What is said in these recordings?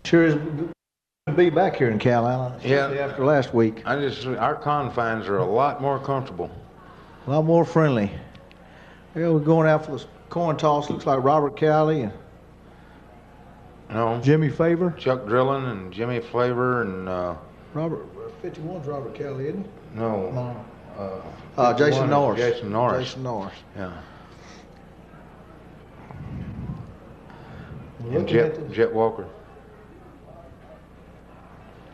Sure is good to be back here in Calallen, especially after last week. Our confines are a lot more comfortable. A lot more friendly. Yeah, we're going out for the coin toss. Looks like Robert Cowley and Jimmy Favor. Chuck Drillin and Jimmy Flavor and Robert 51's Robert Cowley, isn't he? No. Jason Norris. Jason Norris. Jason Norris. Yeah. And Jet Walker.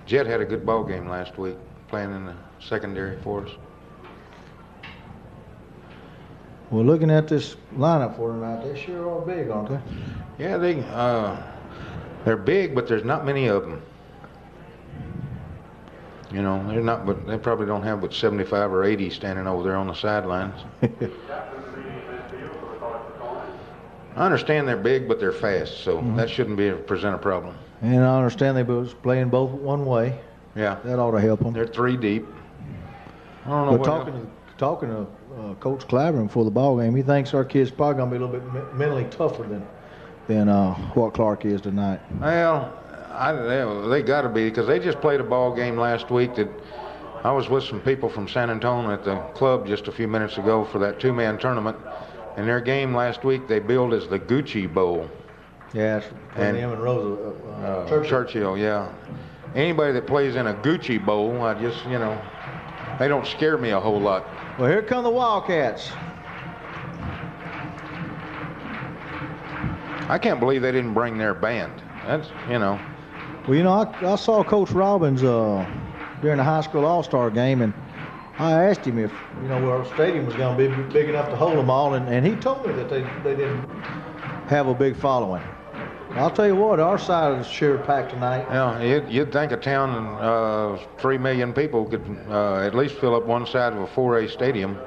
Jet had a good ball game last week, playing in the secondary for us. Well, looking at this lineup for tonight, they sure are big, aren't they? Yeah, they're big, but there's not many of them. You know, they're not, but they probably don't have but 75 or 80 standing over there on the sidelines. I understand they're big, but they're fast, so that shouldn't present a problem. And I understand they was playing both one way. Yeah, that ought to help them. They're 3 deep. I don't know. But talking to Coach Clavering before the ball game, he thinks our kids probably gonna be a little bit mentally tougher than what Clarke is tonight. Well, they got to be, because they just played a ball game last week that I was with some people from San Antonio at the club just a few minutes ago for that 2-man tournament, and their game last week they billed as the Gucci Bowl. Yeah, and him and Rosa Churchill. Yeah. Anybody that plays in a Gucci Bowl, I just, they don't scare me a whole lot. Well, here come the Wildcats. I can't believe they didn't bring their band. That's, Well, I saw Coach Robbins during the high school all-star game, and I asked him if, our stadium was going to be big enough to hold them all, and he told me that they didn't have a big following. I'll tell you what, our side is sure packed tonight. Yeah, you'd think a town of 3 million people could at least fill up one side of a 4A stadium,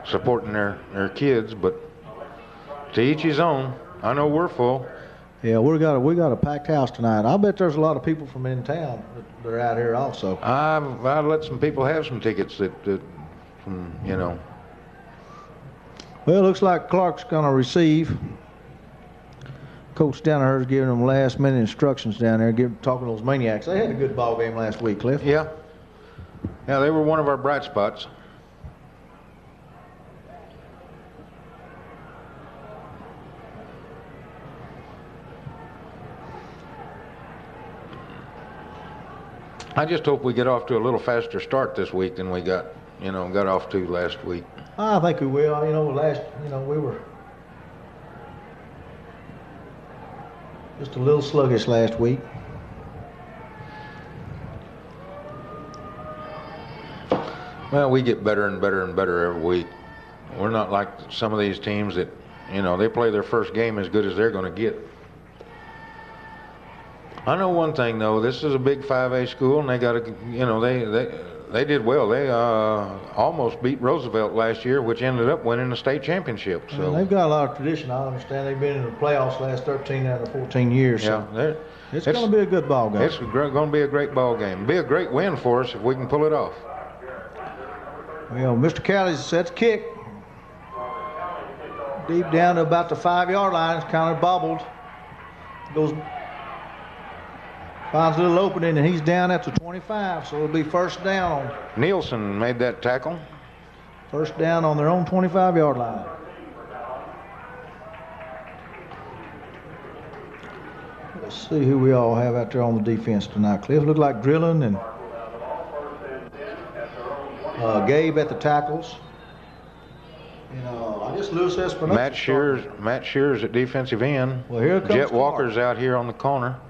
supporting their kids, but to each his own. I know we're full. Yeah, we got a packed house tonight. I bet there's a lot of people from in town that are out here also. I've let some people have some tickets that from, Well, it looks like Clarke's going to receive. Coach down there is giving them last-minute instructions down there, talking to those maniacs. They had a good ball game last week, Cliff. Yeah. Yeah, they were one of our bright spots. I just hope we get off to a little faster start this week than we got off to last week. I think we will. We were just a little sluggish last week. Well, we get better and better and better every week. We're not like some of these teams that, they play their first game as good as they're going to get. I know one thing, though. This is a big 5A school, and they got to, they did well. They almost beat Roosevelt last year, which ended up winning the state championship. So they've got a lot of tradition. I understand they've been in the playoffs the last 13 out of 14 years. Yeah, so it's going to be a good ball game. It's going to be a great ball game. Be a great win for us if we can pull it off. Well, Mr. Cowley's set to kick. Deep down to about the 5-yard line. It's kind of bobbled. Finds a little opening, and he's down at the 25, so it'll be first down. Nielsen made that tackle. First down on their own 25-yard line. Let's see who we all have out there on the defense tonight. Cliff looked like Drilling and Gabe at the tackles. I guess Lewis Espinosa. Matt Shears at defensive end. Well, here comes Jet Walker's out here on the corner.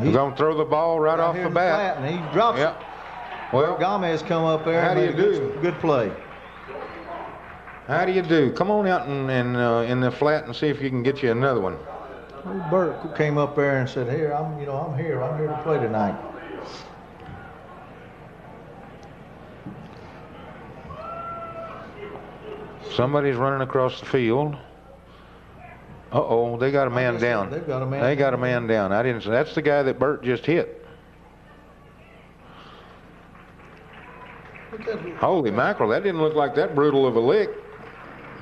He's going to throw the ball right off the bat. And he drops it. Well, Gomez come up there and made a good play. How do you do? Come on out in the flat and see if you can get you another one. Bert came up there and said, "Here, I'm here. I'm here to play tonight." Somebody's running across the field. Uh-oh, they got a man down. They got a man down. I didn't say that's the guy that Bert just hit. Holy mackerel, that didn't look like that brutal of a lick.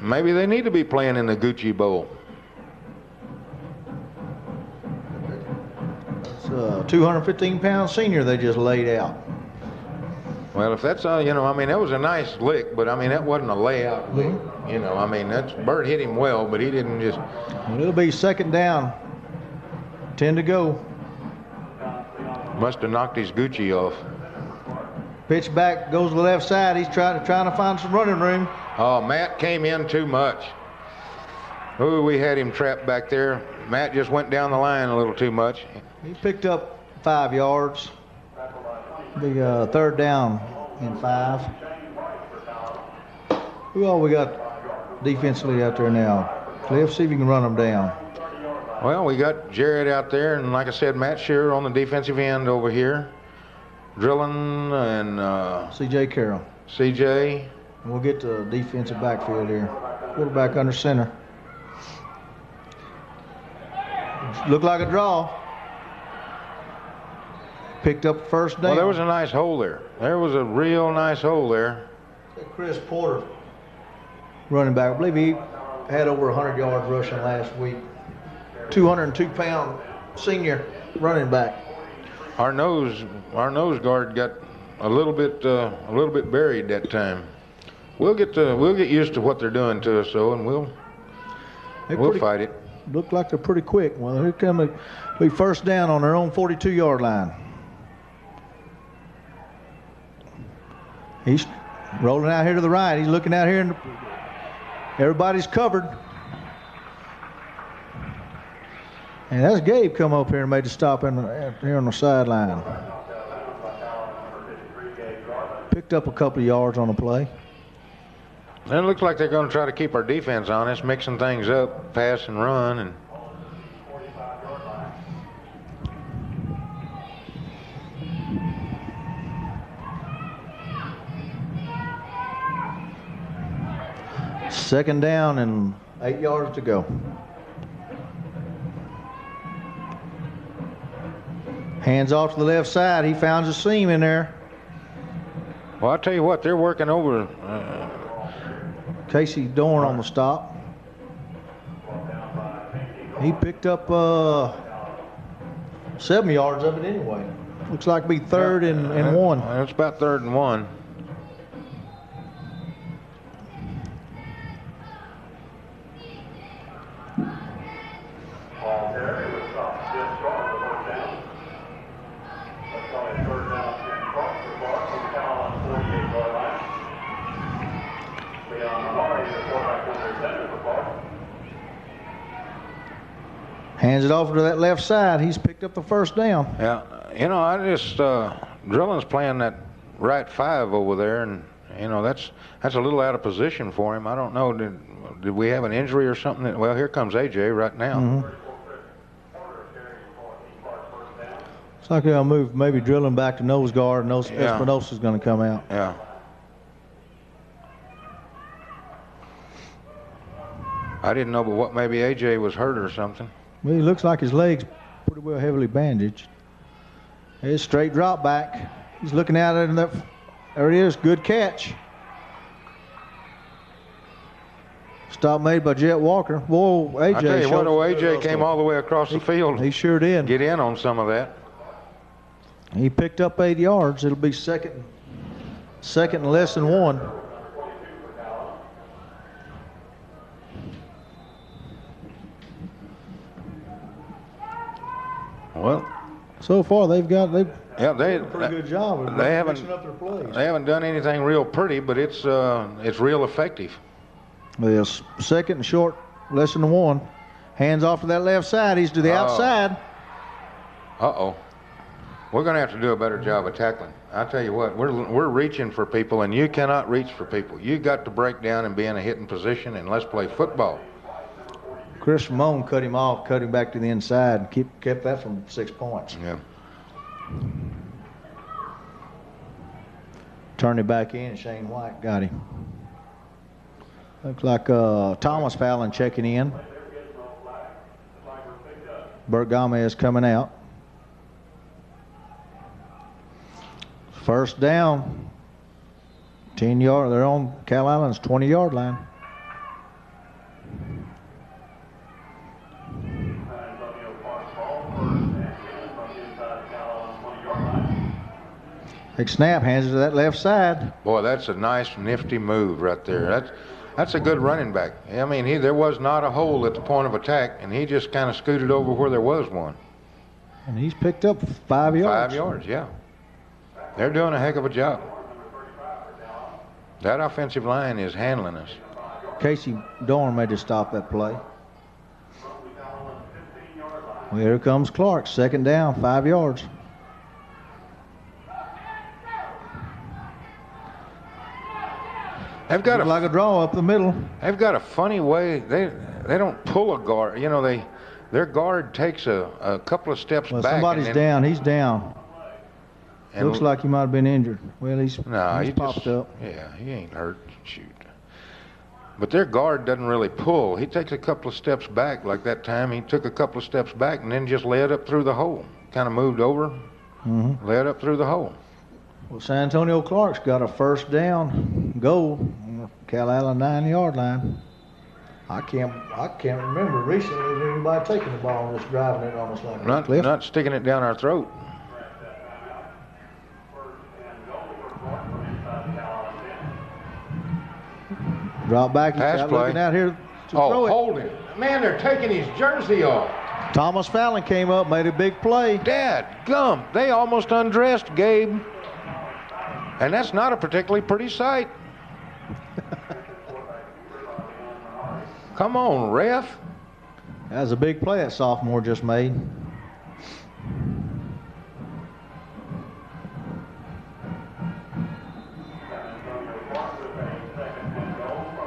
Maybe they need to be playing in the Gucci Bowl. It's a 215-pound senior they just laid out. Well, if that's, you know, I mean, that was a nice lick, but I mean, that wasn't a layout lick. You know, I mean, Bert hit him well, but he didn't just. Well, it'll be second down. 10 to go. Must have knocked his Gucci off. Pitch back, goes to the left side. He's trying to find some running room. Oh, Matt came in too much. Ooh, we had him trapped back there. Matt just went down the line a little too much. He picked up 5 yards. The third down and 5. Who all we got defensively out there now? Cliff, see if you can run them down. Well, we got Jared out there, and like I said, Matt Shearer on the defensive end over here. Drilling and C.J. Carroll. C.J. And we'll get to defensive backfield here. Quarterback under center. Looked like a draw. Picked up first down. Well, there was a nice hole there. There was a real nice hole there. Chris Porter, running back. I believe he had over 100 yards rushing last week. 202-pound senior running back. Our nose guard got a little bit buried that time. We'll get used to what they're doing to us, though, and we'll fight it. Look like they're pretty quick. Well, here come be first down on their own 42-yard line. He's rolling out here to the right. He's looking out here, and everybody's covered. And that's Gabe come up here and made a stop here on the sideline. Picked up a couple of yards on the play. And it looks like they're going to try to keep our defense honest, mixing things up, pass and run. And second down and 8 yards to go. Hands off to the left side. He found a seam in there. Well, I'll tell you what, they're working over. Casey Dorn on the stop. He picked up 7 yards of it anyway. Looks like it'll be third and 1. It's about 3rd and 1. Hands it off to that left side. He's picked up the first down. Yeah, you know, I just Drilling's playing that right 5 over there, and you know that's a little out of position for him. I don't know. Did we have an injury or something? Well, here comes AJ right now. Mm-hmm. It's like they'll move maybe Drilling back to nose guard, and Espinosa's going to come out. Yeah. I didn't know, but what, maybe AJ was hurt or something. Well, he looks like his leg's pretty well heavily bandaged. It's straight drop back. He's looking out at it. There it is. Good catch. Stop made by Jet Walker. Whoa, AJ. I tell you what, AJ came all the way across the field. He sure did. Get in on some of that. He picked up 8 yards. It'll be second and less than 1. Well, so far they've done a pretty good job of mixing up their plays. They haven't done anything real pretty, but it's real effective. Yes, second and short, less than 1. Hands off to that left side. He's to the outside. Uh-oh. We're going to have to do a better job of tackling. I tell you what, we're reaching for people, and you cannot reach for people. You got to break down and be in a hitting position, and let's play football. Chris Ramon cut him off, cut him back to the inside, and kept that from 6 points. Yeah. Turned it back in, and Shane White got him. Looks like Thomas Fallon checking in. Bert Gomez coming out. First down. 10 yard. They're on Calallen's 20-yard line. Big snap, hands it to that left side. Boy, that's a nice, nifty move right there. That's a good running back. I mean, there was not a hole at the point of attack, and he just kind of scooted over where there was one. And he's picked up 5 yards. 5 yards, yeah. They're doing a heck of a job. That offensive line is handling us. Casey Dorn made to stop that play. Well, here comes Clark, second down, 5 yards. They've got like a draw up the middle. They've got a funny way. They don't pull a guard. You know, their guard takes a couple of steps back. Somebody's down. He's down. Looks like he might have been injured. Well, he's popped up. Yeah, he ain't hurt. Shoot. But their guard doesn't really pull. He takes a couple of steps back. Like that time, he took a couple of steps back and then just led up through the hole. Kind of moved over, led up through the hole. Well, San Antonio Clarke's got a first down goal on the Calallen 9-yard line. I can't remember recently anybody taking the ball and just driving it almost like a cliff. Not sticking it down our throat. Drop back. He's Pass play. Looking out here to throw it. Holding. Man, they're taking his jersey off. Thomas Fallon came up, made a big play. Dadgum, they almost undressed Gabe. And that's not a particularly pretty sight. Come on, ref. That was a big play that sophomore just made.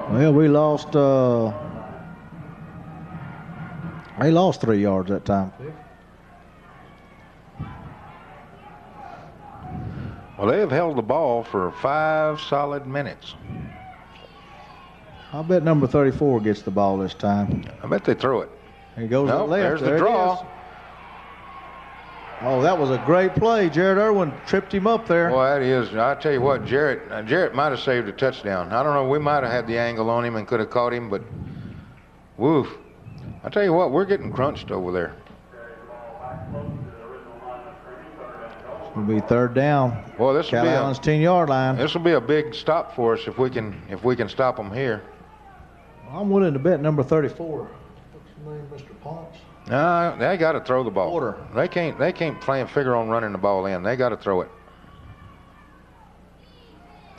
Well, we lost. They lost 3 yards that time. Well, they have held the ball for 5 solid minutes. I bet number 34 gets the ball this time. I bet they throw it. Here goes the left. There's the draw. Oh, that was a great play. Jared Irwin tripped him up there. Boy, that is. I tell you what, Jarrett might have saved a touchdown. I don't know. We might have had the angle on him and could have caught him, but woof. I tell you what, we're getting crunched over there. It'll be third down. Well, this will be Calallen's 10-yard line. This will be a big stop for us if we can stop them here. Well, I'm willing to bet number 34. What's his name, Mr. Ponce? No, they got to throw the ball. Porter. They can't play and figure on running the ball in. They got to throw it.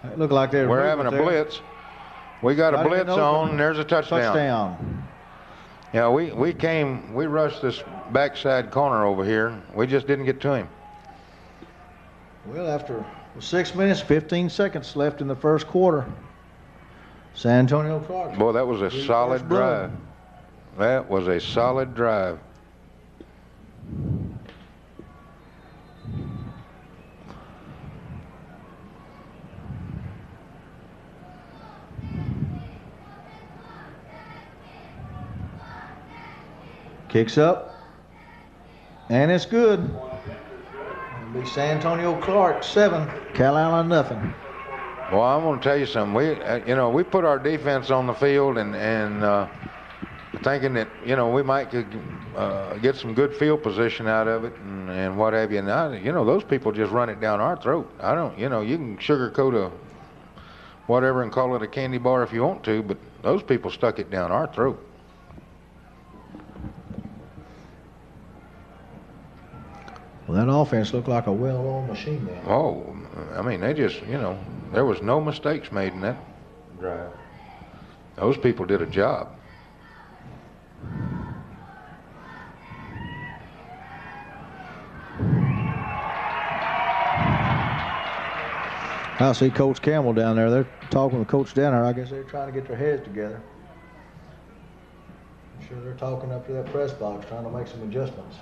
It looked like we're having a blitz. We got a blitz on, and there's a touchdown. Yeah, we rushed this backside corner over here. We just didn't get to him. Well, after 6 minutes, 15 seconds left in the first quarter, San Antonio Clarke. Boy, that was a solid drive. That was a solid drive. Kicks up, and it's good. It'll be San Antonio Clarke 7, Calallen nothing. Well, I'm going to tell you something. We put our defense on the field and thinking that we might get some good field position out of it and what have you. Now, those people just run it down our throat. I don't. You can sugarcoat a whatever and call it a candy bar if you want to, but those people stuck it down our throat. Well, that offense looked like a well-oiled machine there. Oh, I mean, they just, there was no mistakes made in that drive. Those people did a job. I see Coach Campbell down there. They're talking with Coach down there. I guess they're trying to get their heads together. I'm sure they're talking up to that press box, trying to make some adjustments.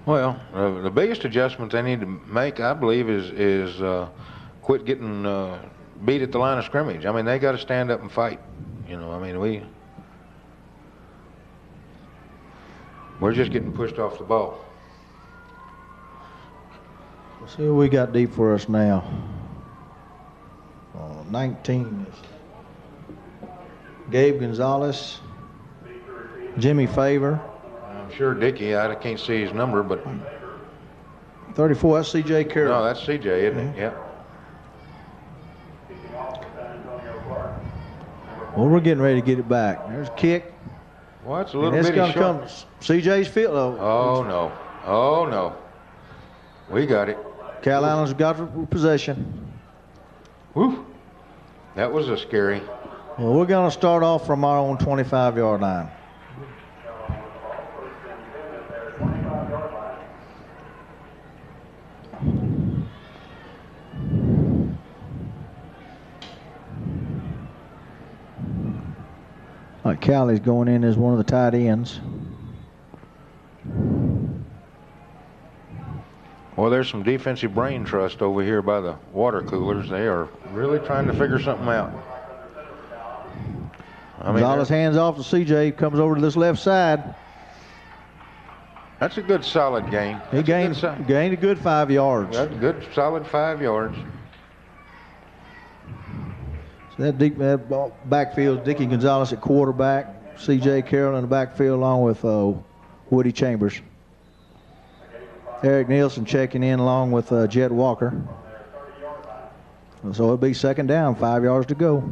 Well, the biggest adjustment they need to make, I believe, is quit getting beat at the line of scrimmage. I mean, they got to stand up and fight. We're just getting pushed off the ball. Let's see what we got deep for us now. 19 is Gabe Gonzalez, Jimmy Favor. I'm sure Dickey, I can't see his number, but 34, that's C.J. Carroll. No, that's C.J., isn't it? Yep. Well, we're getting ready to get it back. There's a kick. Well, it's a little bitty short. Come C.J.'s field. Oh, no. Oh, no. We got it. Calallen's got possession. Whew. That was a scary. Well, we're going to start off from our own 25-yard line. All right, Callie's going in as one of the tight ends. Well, there's some defensive brain trust over here by the water coolers. They are really trying to figure something out. Gonzalez hands off to C.J. Comes over to this left side. That's a good solid gain. He gained a good 5 yards. That's a good solid 5 yards. So that backfield, Dickie Gonzalez at quarterback, C.J. Carroll in the backfield along with Woody Chambers. Eric Nielsen checking in along with Jet Walker. So it'll be second down, 5 yards to go.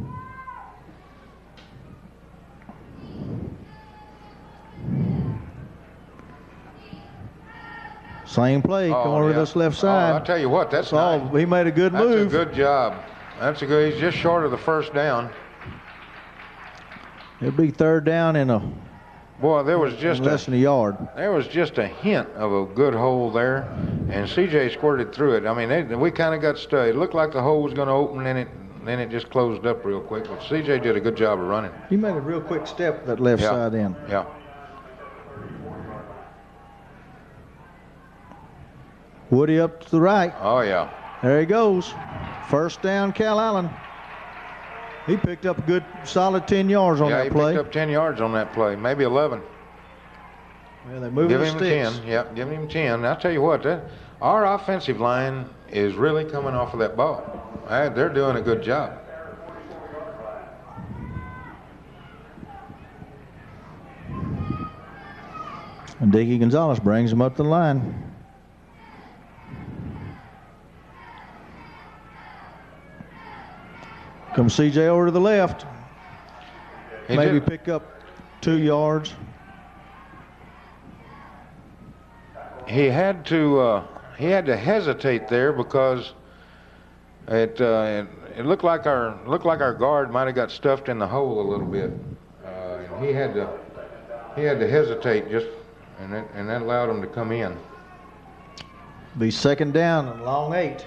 Same play, coming over this left side. I'll tell you what, that's nice. He made a good move. That's a good job. That's a good. He's just short of the first down. It'll be third down in a. Boy, there was just less than a yard. There was just a hint of a good hole there, and C.J. squirted through it. I mean, we kind of got stuck. It looked like the hole was going to open, and then it just closed up real quick. But C.J. did a good job of running. He made a real quick step that left side in. Yeah. Woody up to the right. Oh, yeah. There he goes. First down, Calallen. He picked up a good solid 10 yards on that play. Yeah, he picked up 10 yards on that play, maybe 11. Yeah, they're moving the sticks. Give him 10. Yep, give him 10. I'll tell you what, our offensive line is really coming off of that ball. They're doing a good job. And Dickie Gonzalez brings him up the line. Comes C.J. over to the left. Maybe pick up 2 yards. He had to hesitate there because it looked like our guard might have got stuffed in the hole a little bit, and he had to hesitate just, and that allowed him to come in. Be second down and long 8.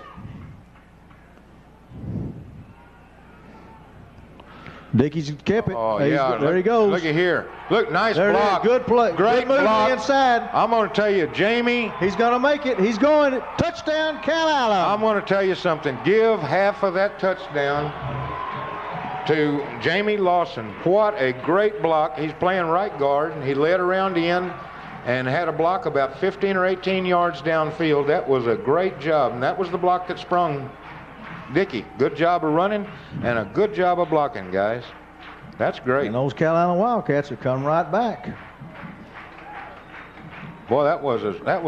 Dickey's kept it. Oh, yeah. There he goes. Look at here. Look, nice there block. Good play. Great Good move block. To the inside. I'm going to tell you, Jamie. He's going to make it. He's going. Touchdown, Calallen. I'm going to tell you something. Give half of that touchdown to Jamie Lawson. What a great block. He's playing right guard. He led around in and had a block about 15 or 18 yards downfield. That was a great job, and that was the block that sprung Dickey. Good job of running and a good job of blocking, guys. That's great. And those Calallen Wildcats have come right back. Boy, that was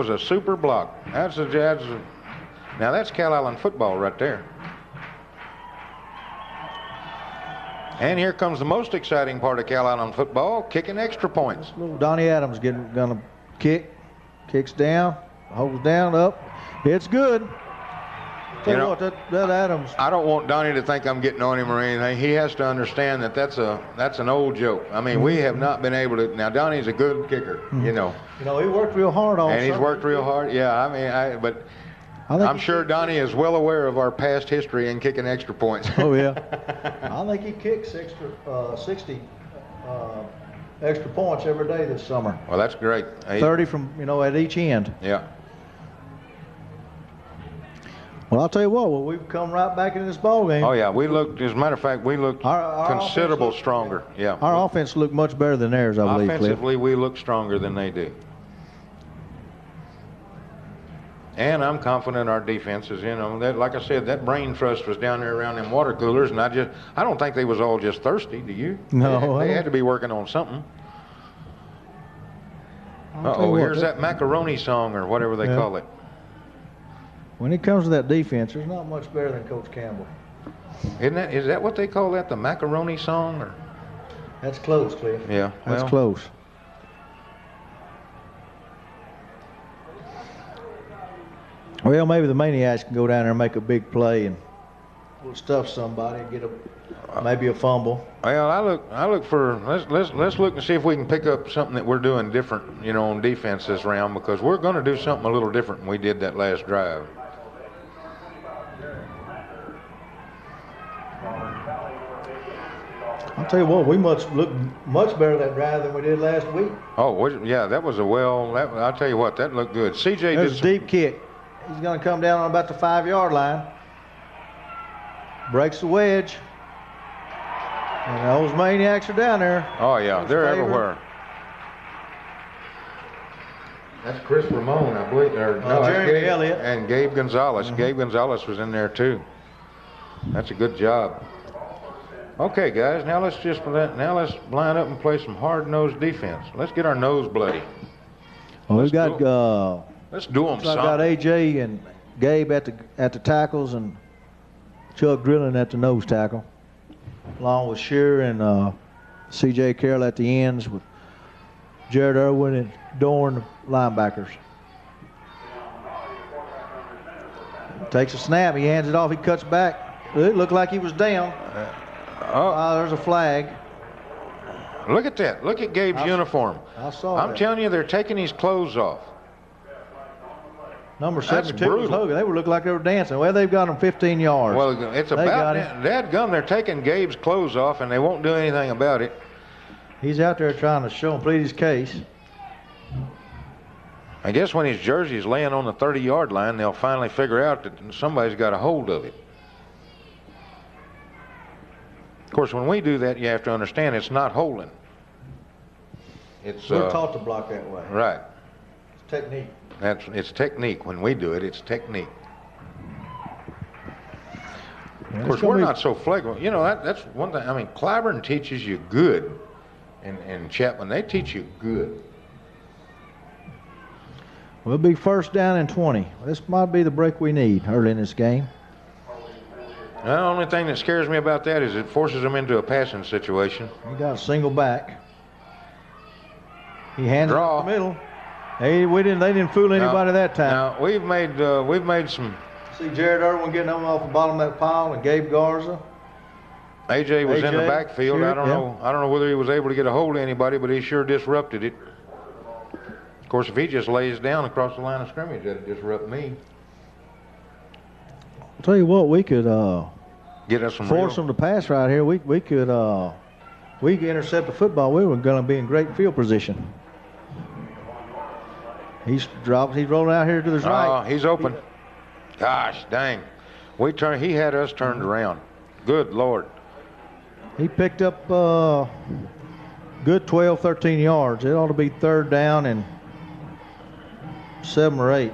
a super block. Now that's Calallen football right there. And here comes the most exciting part of Calallen football, kicking extra points. Little Donnie Adams gonna kick, kicks down, holds down, up. It's good. Tell you what, that Adams. I don't want Donnie to think I'm getting on him or anything. He has to understand that that's an old joke. I mean, we have not been able to. Now Donnie's a good kicker, you know. You know, he worked real hard on. And he's worked real hard. Yeah, I mean, I'm sure Donnie is well aware of our past history in kicking extra points. Oh yeah. I think he kicks 60 extra points every day this summer. Well, that's great. 30 from at each end. Yeah. Well, I'll tell you what. Well, we've come right back into this ball game. Oh yeah, we looked. As a matter of fact, we looked considerable stronger. Yeah. Our offense looked much better than theirs, I believe. Offensively, we look stronger than they do. And I'm confident our defense is, like I said, that brain trust was down there around them water coolers, and I don't think they was all just thirsty. Do you? No. They had to be working on something. Uh-oh, here's that macaroni song or whatever they call it. When it comes to that defense, there's not much better than Coach Campbell. Is that what they call that, the macaroni song? Or? That's close, Cliff. Yeah, that's close. Well, maybe the Maniacs can go down there and make a big play and stuff somebody and get maybe a fumble. Well, I look for let's look and see if we can pick up something that we're doing different, on defense this round, because we're going to do something a little different than we did that last drive. I'll tell you what, we look much better that drive than we did last week. Oh, yeah, that was I'll tell you what, that looked good. CJ There's a deep kick. He's going to come down on about the 5-yard line. Breaks the wedge. And those Maniacs are down there. Oh, yeah, they're everywhere. That's Chris Ramon, I believe. Jeremy Elliott. And Gabe Gonzalez. Gabe Gonzalez was in there, too. That's a good job. Okay, guys, now let's line up and play some hard-nosed defense. Let's get our nose bloody. Well, we've got let's do them. So I've got AJ and Gabe at the tackles and Chuck Drilling at the nose tackle, along with Shearer and C.J. Carroll at the ends, with Jared Irwin and Dorn linebackers. Takes a snap. He hands it off. He cuts back. It looked like he was down. There's a flag. Look at that. Look at Gabe's uniform. I saw I'm telling you, they're taking his clothes off. Number 72 was Hogan. They looked like they were dancing. Well, they've got them 15 yards. Well, it's about dadgum. They're taking Gabe's clothes off, and they won't do anything about it. He's out there trying to show and plead his case. I guess when his jersey's laying on the 30-yard line, they'll finally figure out that somebody's got a hold of it. Of course, when we do that, you have to understand it's not holding. We're taught to block that way. Right. It's technique. It's technique. When we do it, it's technique. Of course, we're not so flagrant. That's one thing. I mean, Clyburn teaches you good, and Chapman, they teach you good. We'll be first down and 20. This might be the break we need early in this game. The only thing that scares me about that is it forces them into a passing situation. He got a single back. He hands it up the middle. They didn't fool anybody that time. Now we've made some. See Jared Irwin getting them off the bottom of that pile, and Gabe Garza. AJ was in the backfield. Sure, I don't know whether he was able to get a hold of anybody, but he sure disrupted it. Of course, if he just lays down across the line of scrimmage, that'd disrupt me. I'll tell you what, we could get us some force them to pass right here. We could intercept the football. We were going to be in great field position. He's rolling out here to the right. He's open. Gosh, dang. He had us turned around. Good Lord. He picked up good 12, 13 yards. It ought to be third down and 7 or 8.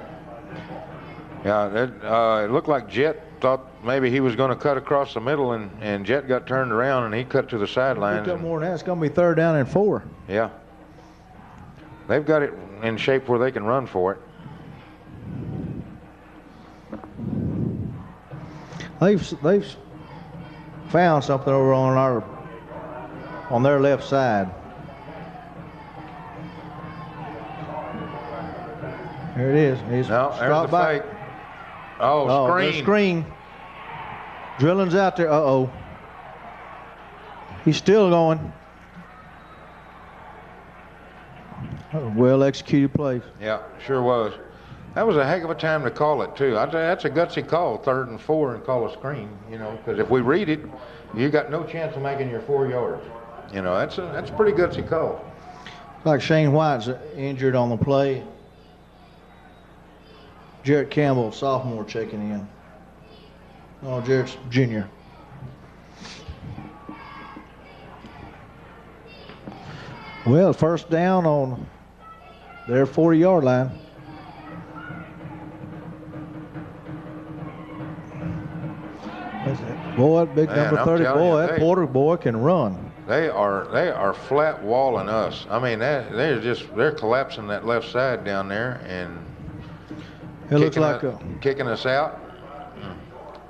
Yeah, it looked like Jet thought maybe he was going to cut across the middle, and Jet got turned around, and he cut to the sidelines. Picked up more than that. It's going to be third down and 4. Yeah. They've got it in shape where they can run for it. They've found something over on their left side. There it is. He's there's the fake. Screen. Screen. Drilling's out there. He's still going. Well executed play. Yeah, sure was. That was a heck of a time to call it, too. That's a gutsy call, 3rd and 4, and call a screen, because if we read it, you got no chance of making your 4 yards. That's a pretty gutsy call. Like Shane White's injured on the play. Jarrett Campbell, sophomore, checking in. Oh, Jarrett's junior. Well, first down on their 40-yard line. Boy, that big number 30 boy, that Porter boy can run. They are flat walling us. I mean, they're collapsing that left side down there, and It looks like kicking us out,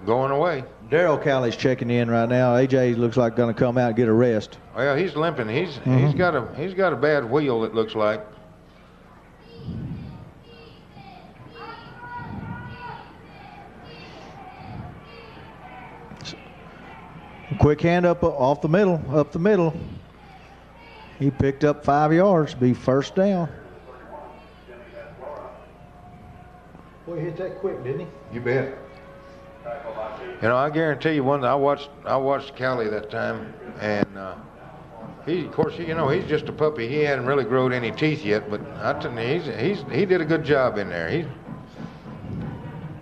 going away. Daryl Calley's checking in right now. AJ looks like going to come out and get a rest. Well, he's limping. He's got a bad wheel, it looks like. Quick hand up off the middle, up the middle. He picked up 5 yards, be first down. Boy, he hit that quick, didn't he? You bet. You know, I guarantee you one. I watched Callie that time, and he, of course, you know, he's just a puppy. He hadn't really grown any teeth yet, but I tell you, he did a good job in there.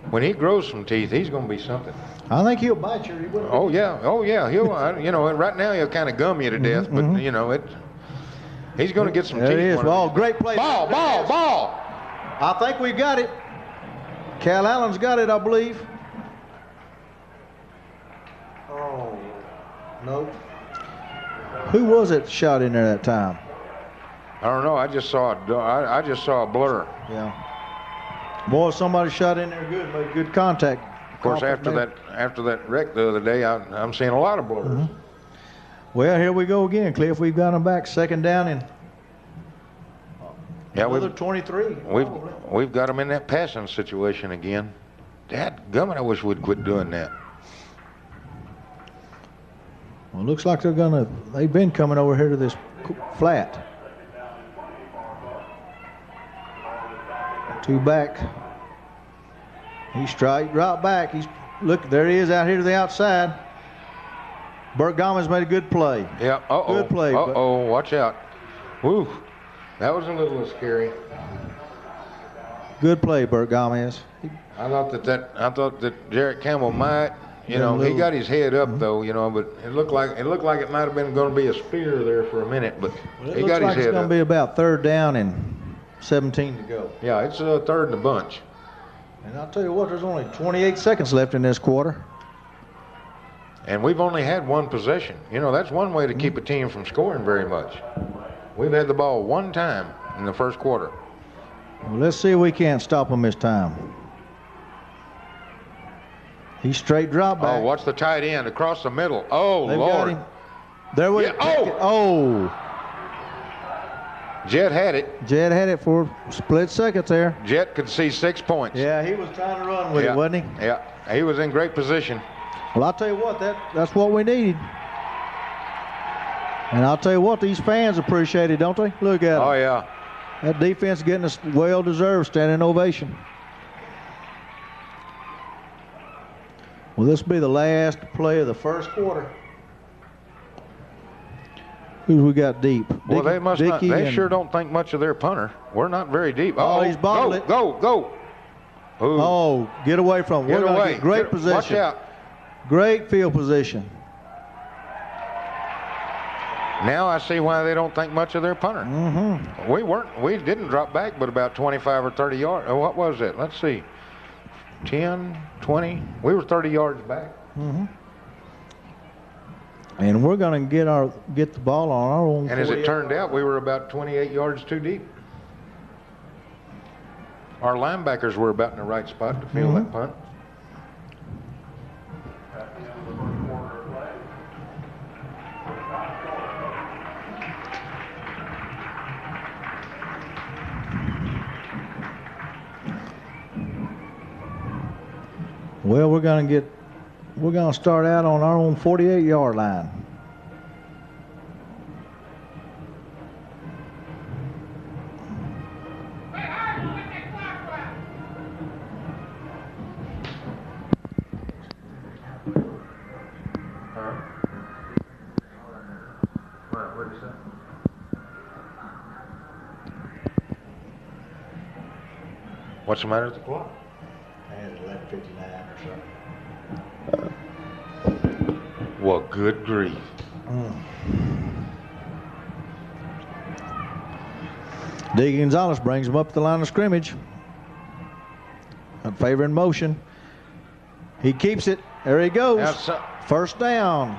When he grows some teeth, he's going to be something. I think he'll bite you. Oh yeah. He'll, you know, right now he'll kind of gum you to death, but you know he's going to get some teeth. There it is. Ball, great play. Ball. I think we got it. Calallen's got it, I believe. Oh, no. Who was it shot in there that time? I don't know. I just saw a blur. Yeah. Boy, somebody shot in there good, made good contact. Of course, after that wreck the other day, I'm seeing a lot of blurs. Well, here we go again, Cliff. We've got them back, second down and another 23. We've got them in that passing situation again. Dadgummit, I wish we'd quit doing that. Well, it looks like they've been coming over here to this flat. 2 back. He's straight right back. Look, there he is out here to the outside. Burt Gomez made a good play. Yeah. Good play. Watch out. Woo. That was a little scary. Good play, Burt Gomez. I thought that Jarrett Campbell might, you know, he got his head up though, you know, but it looked like it might have been going to be a spear there for a minute, but he got his head up. It's going to be about third down and 17 to go. Yeah, it's a third in the bunch. And I'll tell you what, there's only 28 seconds left in this quarter. And we've only had one possession. You know, that's one way to keep a team from scoring very much. We've had the ball one time in the first quarter. Well, let's see if we can't stop them this time. He's straight drop back. Oh, watch the tight end across the middle. Oh, They've Lord. got him. There we go. Jet had it. Jet had it for split seconds there. Jet could see 6 points. Yeah, he was trying to run with it, wasn't he? Yeah, he was in great position. Well, I'll tell you what, that's what we needed. And I'll tell you what, these fans appreciate it, don't they? Look at them. Oh, yeah. That defense getting a well-deserved standing ovation. Well, this will be the last play of the first quarter. Who we got deep? Well, they must not. They sure don't think much of their punter. We're not very deep. Oh, he's bobbled it. Go. Ooh. Oh, get away from him. Get away. Great position. Watch out. Great field position. Now I see why they don't think much of their punter. We didn't drop back but about 25 or 30 yards. Oh, what was it? Let's see. 10, 20. We were 30 yards back. And we're going to get the ball on our own. And as it turned out, we were about 28 yards too deep. Our linebackers were about in the right spot to field that punt. Well, we're going to start out on our own 48-yard line. What's the matter with the clock? It's 11:59 or something. Well, good grief. D. Gonzalez brings him up the line of scrimmage. A favor in motion. He keeps it. There he goes. First down.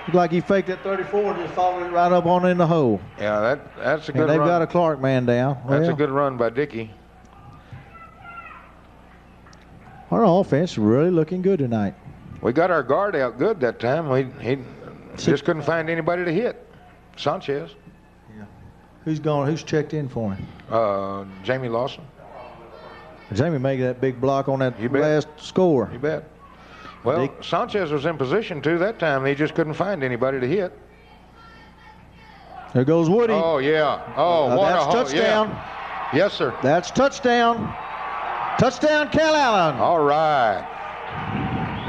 Looked like he faked that 34 and just followed it right up on in the hole. Yeah, that's a good and run. they've got a Clarke man down. That's a good run by Dickey. Our offense is really looking good tonight. We got our guard out good that time. He just couldn't find anybody to hit. Sanchez. Yeah. Who's checked in for him? Jamie Lawson. Jamie made that big block on that last score. You bet. Well, Sanchez was in position too that time. He just couldn't find anybody to hit. There goes Woody. Oh, yeah. Oh, what that's a touchdown. Yeah. Yes, sir. That's touchdown. Touchdown, Calallen. All right.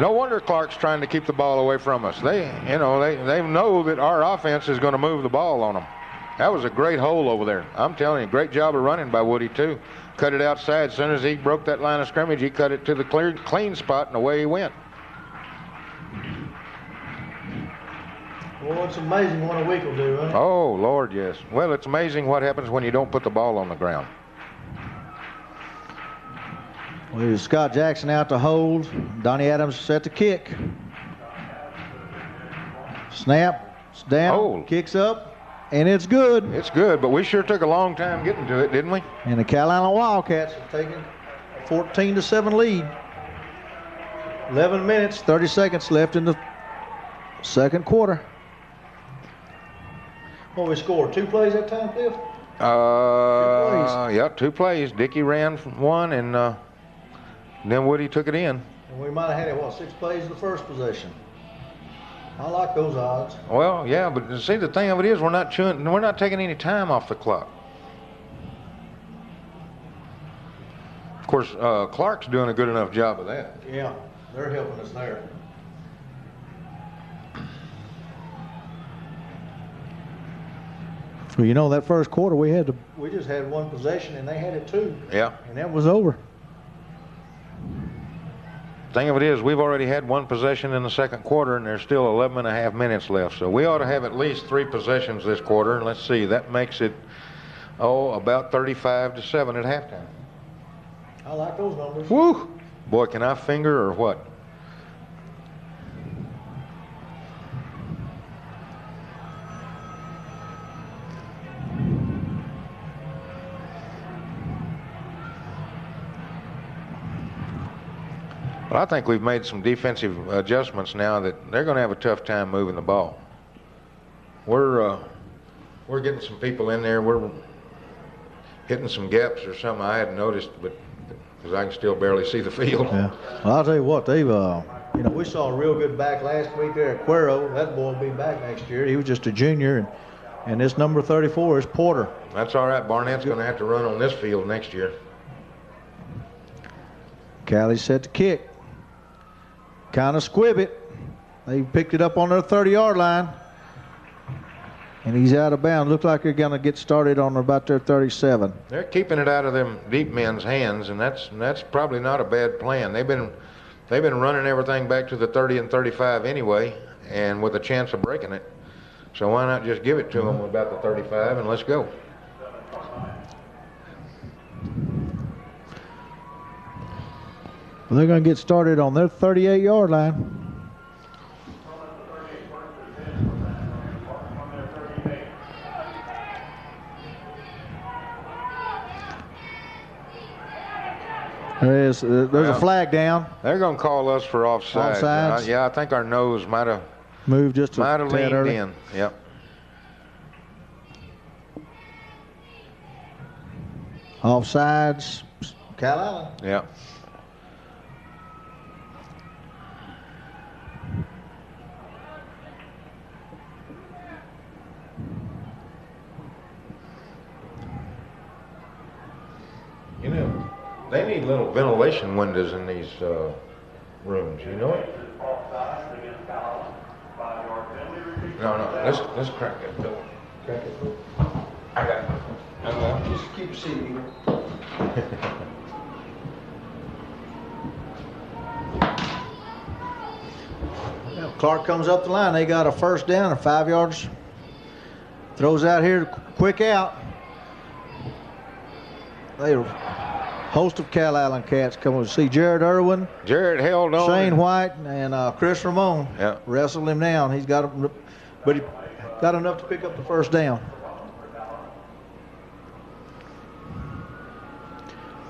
No wonder Clark's trying to keep the ball away from us. They know that our offense is going to move the ball on them. That was a great hole over there. I'm telling you, great job of running by Woody, too. Cut it outside. As soon as he broke that line of scrimmage, he cut it to the clean spot, and away he went. Well, it's amazing what a week will do, right? Oh, Lord, yes. Well, it's amazing what happens when you don't put the ball on the ground. Well, Scott Jackson out to hold. Donnie Adams set to kick. Snap, it's down, kicks up, and it's good. It's good, but we sure took a long time getting to it, didn't we? And the Calallen Wildcats have taken a 14-7 lead. 11 minutes, 30 seconds left in the second quarter. Well, we scored 2 plays that time, Cliff? 2 plays. Yeah, 2 plays. Dickey ran one, and then Woody took it in. And we might have had, 6 plays in the first possession. I like those odds. Well, yeah, but see, the thing of it is, we're not taking any time off the clock. Of course, Clark's doing a good enough job of that. Yeah, they're helping us there. Well, you know, that first quarter we just had 1 possession and they had it 2. Yeah. And that was over. Thing of it is, we've already had 1 possession in the second quarter, and there's still 11 and a half minutes left. So we ought to have at least 3 possessions this quarter. And let's see, that makes it, about 35-7 at halftime. I like those numbers. Woo! Boy, can I finger or what? Well, I think we've made some defensive adjustments now that they're going to have a tough time moving the ball. We're getting some people in there. We're hitting some gaps or something I hadn't noticed, but because I can still barely see the field. Yeah. Well, I'll tell you what, they've, we saw a real good back last week there at Cuero. That boy will be back next year. He was just a junior, and this number 34 is Porter. That's all right. Barnett's going to have to run on this field next year. Callie set to kick. Kind of squib it. They picked it up on their 30-yard line. And he's out of bounds. Looks like they're going to get started on about their 37. They're keeping it out of them deep men's hands, and that's probably not a bad plan. They've been running everything back to the 30 and 35 anyway, and with a chance of breaking it. So why not just give it to them about the 35 and let's go. Well, they're going to get started on their 38-yard line. There's a flag down. They're going to call us for offside. Offsides. Yeah, I think our nose might have moved just a tad leaned early. in. Yep. Offsides. Calallen. Yeah. You know, they need little ventilation windows in these rooms. You know it? No. Let's crack that door. Crack it. I got it. Just keep seeing here. Clark comes up the line. They got a first down, 5 yards. Throws out here, quick out. They host of Calallen cats coming to see Jared Irwin. Jared held on. Shane White and Chris Ramon. Yeah. Wrestled him down. He's got him, but he got enough to pick up the first down.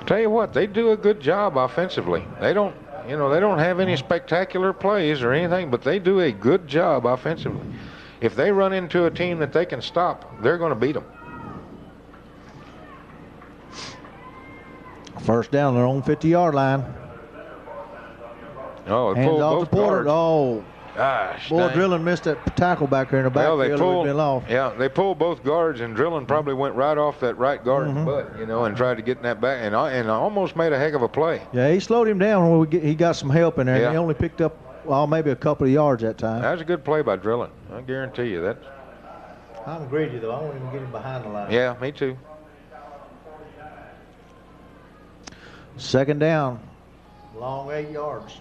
Tell you what, they do a good job offensively. They don't you know, they don't have any spectacular plays or anything, but they do a good job offensively. If they run into a team that they can stop, they're going to beat them. First down, their own 50-yard line. Oh, hands off to Porter. Guards. Oh, gosh, boy, dang. Drillin missed that tackle back there in the backfield. They pulled both guards, and Drillin probably went right off that right guard's butt, you know, and tried to get in that back, and almost made a heck of a play. Yeah, he slowed him down when he got some help in there. Yeah. And he only picked up, well, maybe a couple of yards that time. That was a good play by Drillin. I guarantee you that. I'm greedy, though. I won't even get him behind the line. Yeah, me too. Second down, long 8 yards.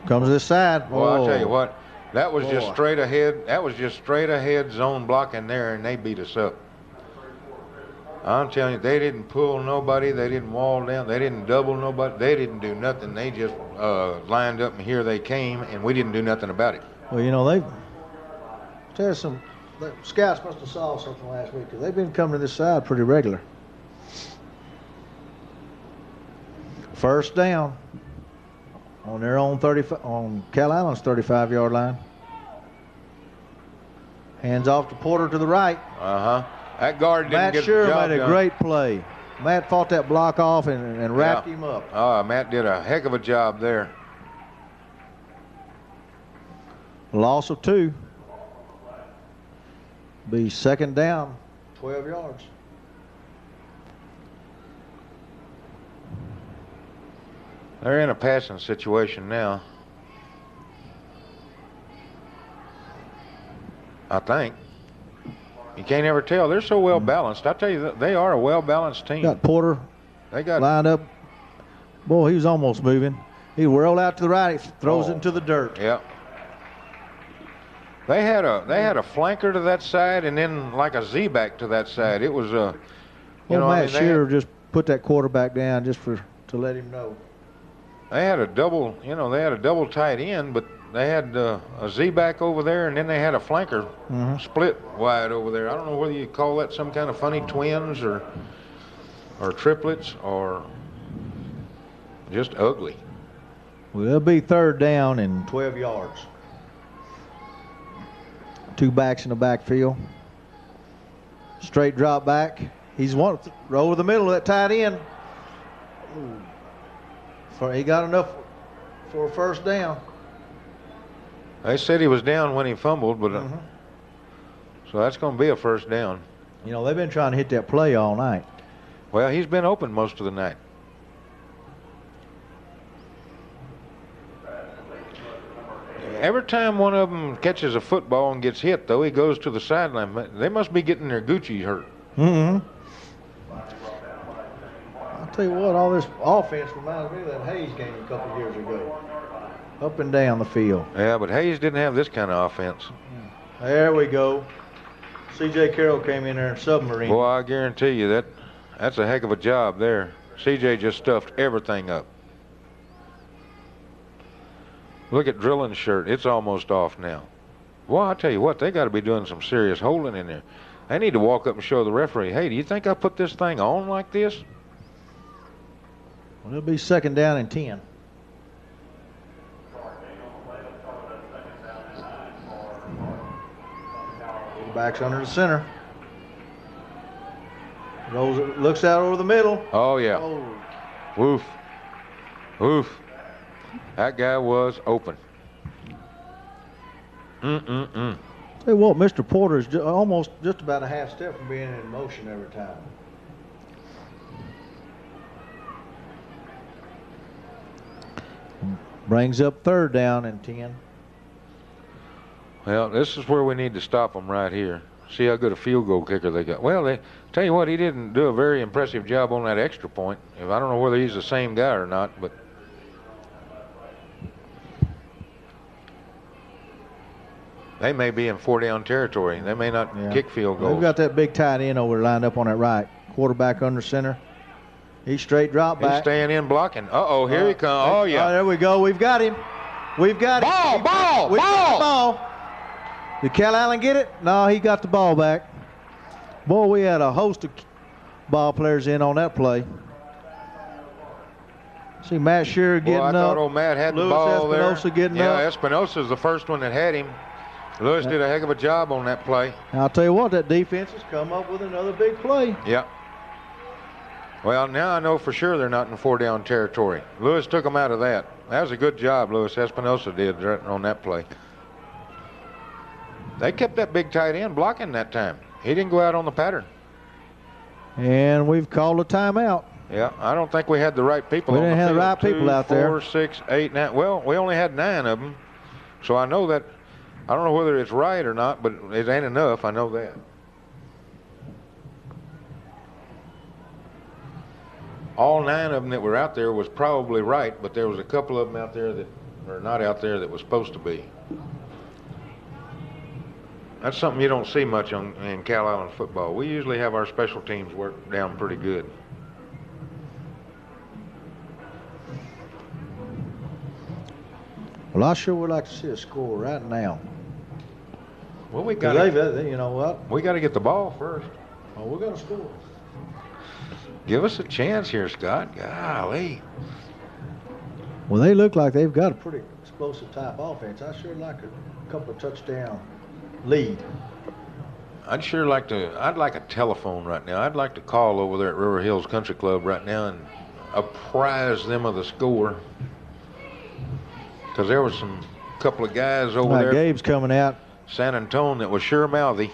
Comes this side. Well, I'll tell you what, that was just straight ahead. That was just straight ahead zone blocking there, and they beat us up. I'm telling you, they didn't pull nobody. They didn't wall down. They didn't double nobody. They didn't do nothing. They just lined up, and here they came, and we didn't do nothing about it. Well, you know, the scouts must have saw something last week, because they've been coming to this side pretty regular. First down on their own 35, on Calallen's 35-yard line. Hands off to Porter to the right. That guard didn't get the job done. Matt Sure made a great play. Matt fought that block off and wrapped him up. Matt did a heck of a job there. Loss of 2. Be second down, 12 yards. They're in a passing situation now, I think. You can't ever tell. They're so well balanced. I tell you, they are a well balanced team. Got Porter lined up. Boy, he was almost moving. He whirled out to the right, throws it into the dirt. Yeah. They had a flanker to that side, and then like a Z-back to that side. It was Matt Shearer just put that quarterback down just to let him know. They had a double, they had a double tight end, but they had a Z-back over there, and then they had a flanker split wide over there. I don't know whether you call that some kind of funny twins or triplets or just ugly. Well, it'll be third down and 12 yards. 2 backs in the backfield. Straight drop back. He's one roll over the middle of that tight end. He got enough for a first down. They said he was down when he fumbled, but so that's going to be a first down. You know, they've been trying to hit that play all night. Well, he's been open most of the night. Every time one of them catches a football and gets hit, though, he goes to the sideline. They must be getting their Gucci hurt. I'll tell you what, all this offense reminds me of that Hayes game a couple years ago. Up and down the field. Yeah, but Hayes didn't have this kind of offense. There we go. C.J. Carroll came in there and submarine. Boy, I guarantee you that's a heck of a job there. C.J. just stuffed everything up. Look at Drillin's shirt. It's almost off now. Well, I tell you what, they got to be doing some serious holding in there. They need to walk up and show the referee, hey, do you think I put this thing on like this? Well, it'll be second down and 10. Backs under the center. Rolls it, looks out over the middle. Oh, yeah. Woof. Woof. That guy was open. Tell you what, Mr. Porter is almost just about a half step from being in motion every time. Brings up third down and 10. Well, this is where we need to stop them right here. See how good a field goal kicker they got. Well, tell you what, he didn't do a very impressive job on that extra point. I don't know whether he's the same guy or not, but they may be in 4-down territory. They may not kick field goals. They've got that big tight end over lined up on that right. Quarterback under center. He's straight drop back. He's staying in blocking. Uh-oh, here he comes. Oh, yeah. There we go. We've got him. We've got him. Ball. Did Calallen get it? No, he got the ball back. Boy, we had a host of ball players in on that play. See Matt Shearer getting up. I thought old Matt had the ball there. Espinosa getting up. Yeah, Espinosa's the first one that had him. Lewis did a heck of a job on that play. I'll tell you what, that defense has come up with another big play. Yeah. Well, now I know for sure they're not in 4-down territory. Lewis took them out of that. That was a good job Lewis Espinosa did on that play. They kept that big tight end blocking that time. He didn't go out on the pattern. And we've called a timeout. Yeah, I don't think we had the right people on the field. We didn't have the right people out there. 4, 6, 8, 9. Well, we only had 9 of them. So I know that. I don't know whether it's right or not, but it ain't enough. I know that. All 9 of them that were out there was probably right, but there was a couple of them out there that are not out there that was supposed to be. That's something you don't see much in Calallen football. We usually have our special teams work down pretty good. Well, I sure would like to see a score right now. Well, we got to. You know what? We got to get the ball first. Oh, we're going to score. Give us a chance here, Scott. Golly. Well, they look like they've got a pretty explosive type offense. I sure like a couple of touchdown lead. I'd like a telephone right now. I'd like to call over there at River Hills Country Club right now and apprise them of the score. Because there was some couple of guys over there. Gabe's coming out. San Antonio that was sure mouthy.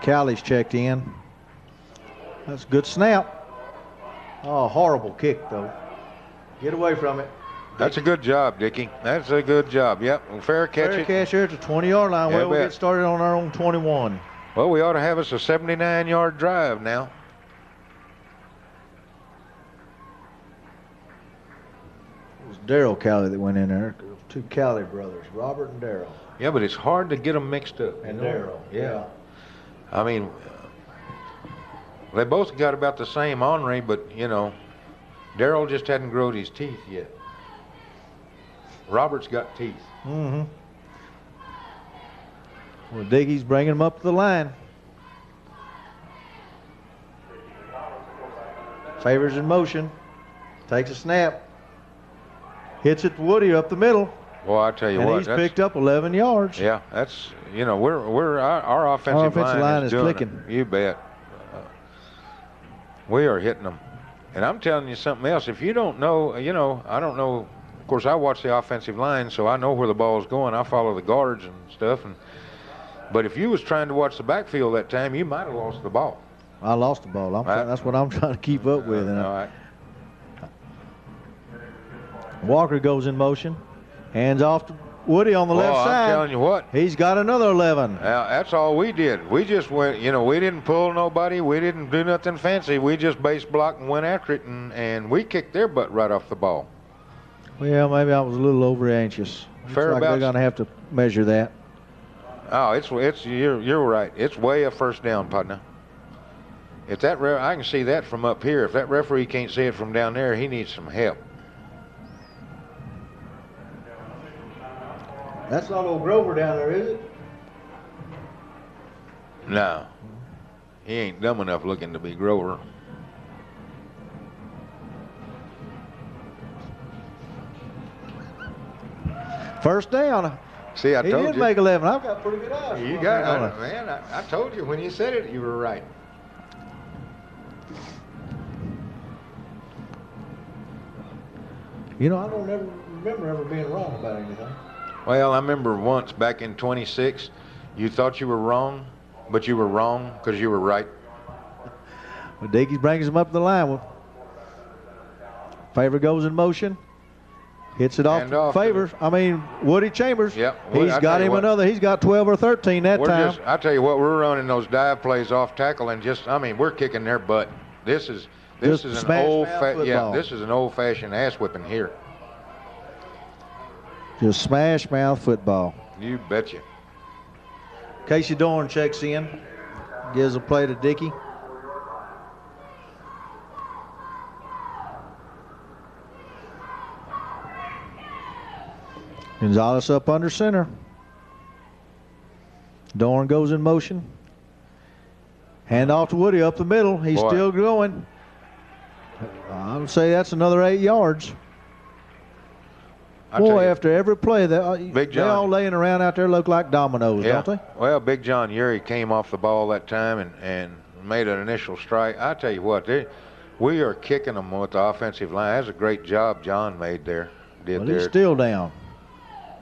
Callie's checked in. That's a good snap. Oh, horrible kick, though. Get away from it. That's a good job, Dickie. That's a good job. Yep, fair catch. Fair catch here at the 20-yard line. Yeah, well, we'll get started on our own 21. Well, we ought to have us a 79-yard drive now. It was Darryl Calley that went in there. 2 Calley brothers, Robert and Darryl. Yeah, but it's hard to get them mixed up. And Darryl. Yeah. I mean, they both got about the same ornery, but, you know, Darryl just hadn't grown his teeth yet. Robert's got teeth. Mm-hmm. Well, Dickey's bringing him up to the line. Favors in motion. Takes a snap. Hits it to Woody up the middle. Well, I tell you what, he's picked up 11 yards. Yeah, that's, you know, our offensive line is clicking. You bet. We are hitting them. And I'm telling you something else. If you don't know, you know, I don't know. Of course, I watch the offensive line, so I know where the ball's going. I follow the guards and stuff. But if you was trying to watch the backfield that time, you might have lost the ball. I lost the ball. That's what I'm trying to keep up with. All right. Walker goes in motion. Hands off to Woody on the left side. I'm telling you what. He's got another 11. That's all we did. We just went, you know, we didn't pull nobody. We didn't do nothing fancy. We just base blocked and went after it, and we kicked their butt right off the ball. Well, maybe I was a little over anxious. They're going to have to measure that. Oh, you're right. It's way a first down, partner. If that I can see that from up here. If that referee can't see it from down there, he needs some help. That's not old Grover down there, is it? No. He ain't dumb enough looking to be Grover. First down. See, I told you. He did make 11. I've got pretty good eyes. You got it, man. I told you when you said it, you were right. You know, I don't remember ever being wrong about anything. Well, I remember once back in 26, you thought you were wrong, but you were wrong because you were right. Well, Dickey brings him up the line. Favor goes in motion. Hits it off Favors. Woody Chambers. Yep. He's got him another. He's got 12 or 13 that time. I tell you what, we're running those dive plays off tackle and we're kicking their butt. This is an old-fashioned ass whipping here. Just smash mouth football. You betcha. Casey Dorn checks in, gives a play to Dickey. Gonzalez up under center. Dorn goes in motion. Hand off to Woody up the middle. He's still going. I would say that's another 8 yards. Boy, after every play, they all laying around out there look like dominoes, don't they? Well, Big John Urey came off the ball that time and made an initial strike. I tell you what, we are kicking them with the offensive line. That's a great job John made there. He's still down.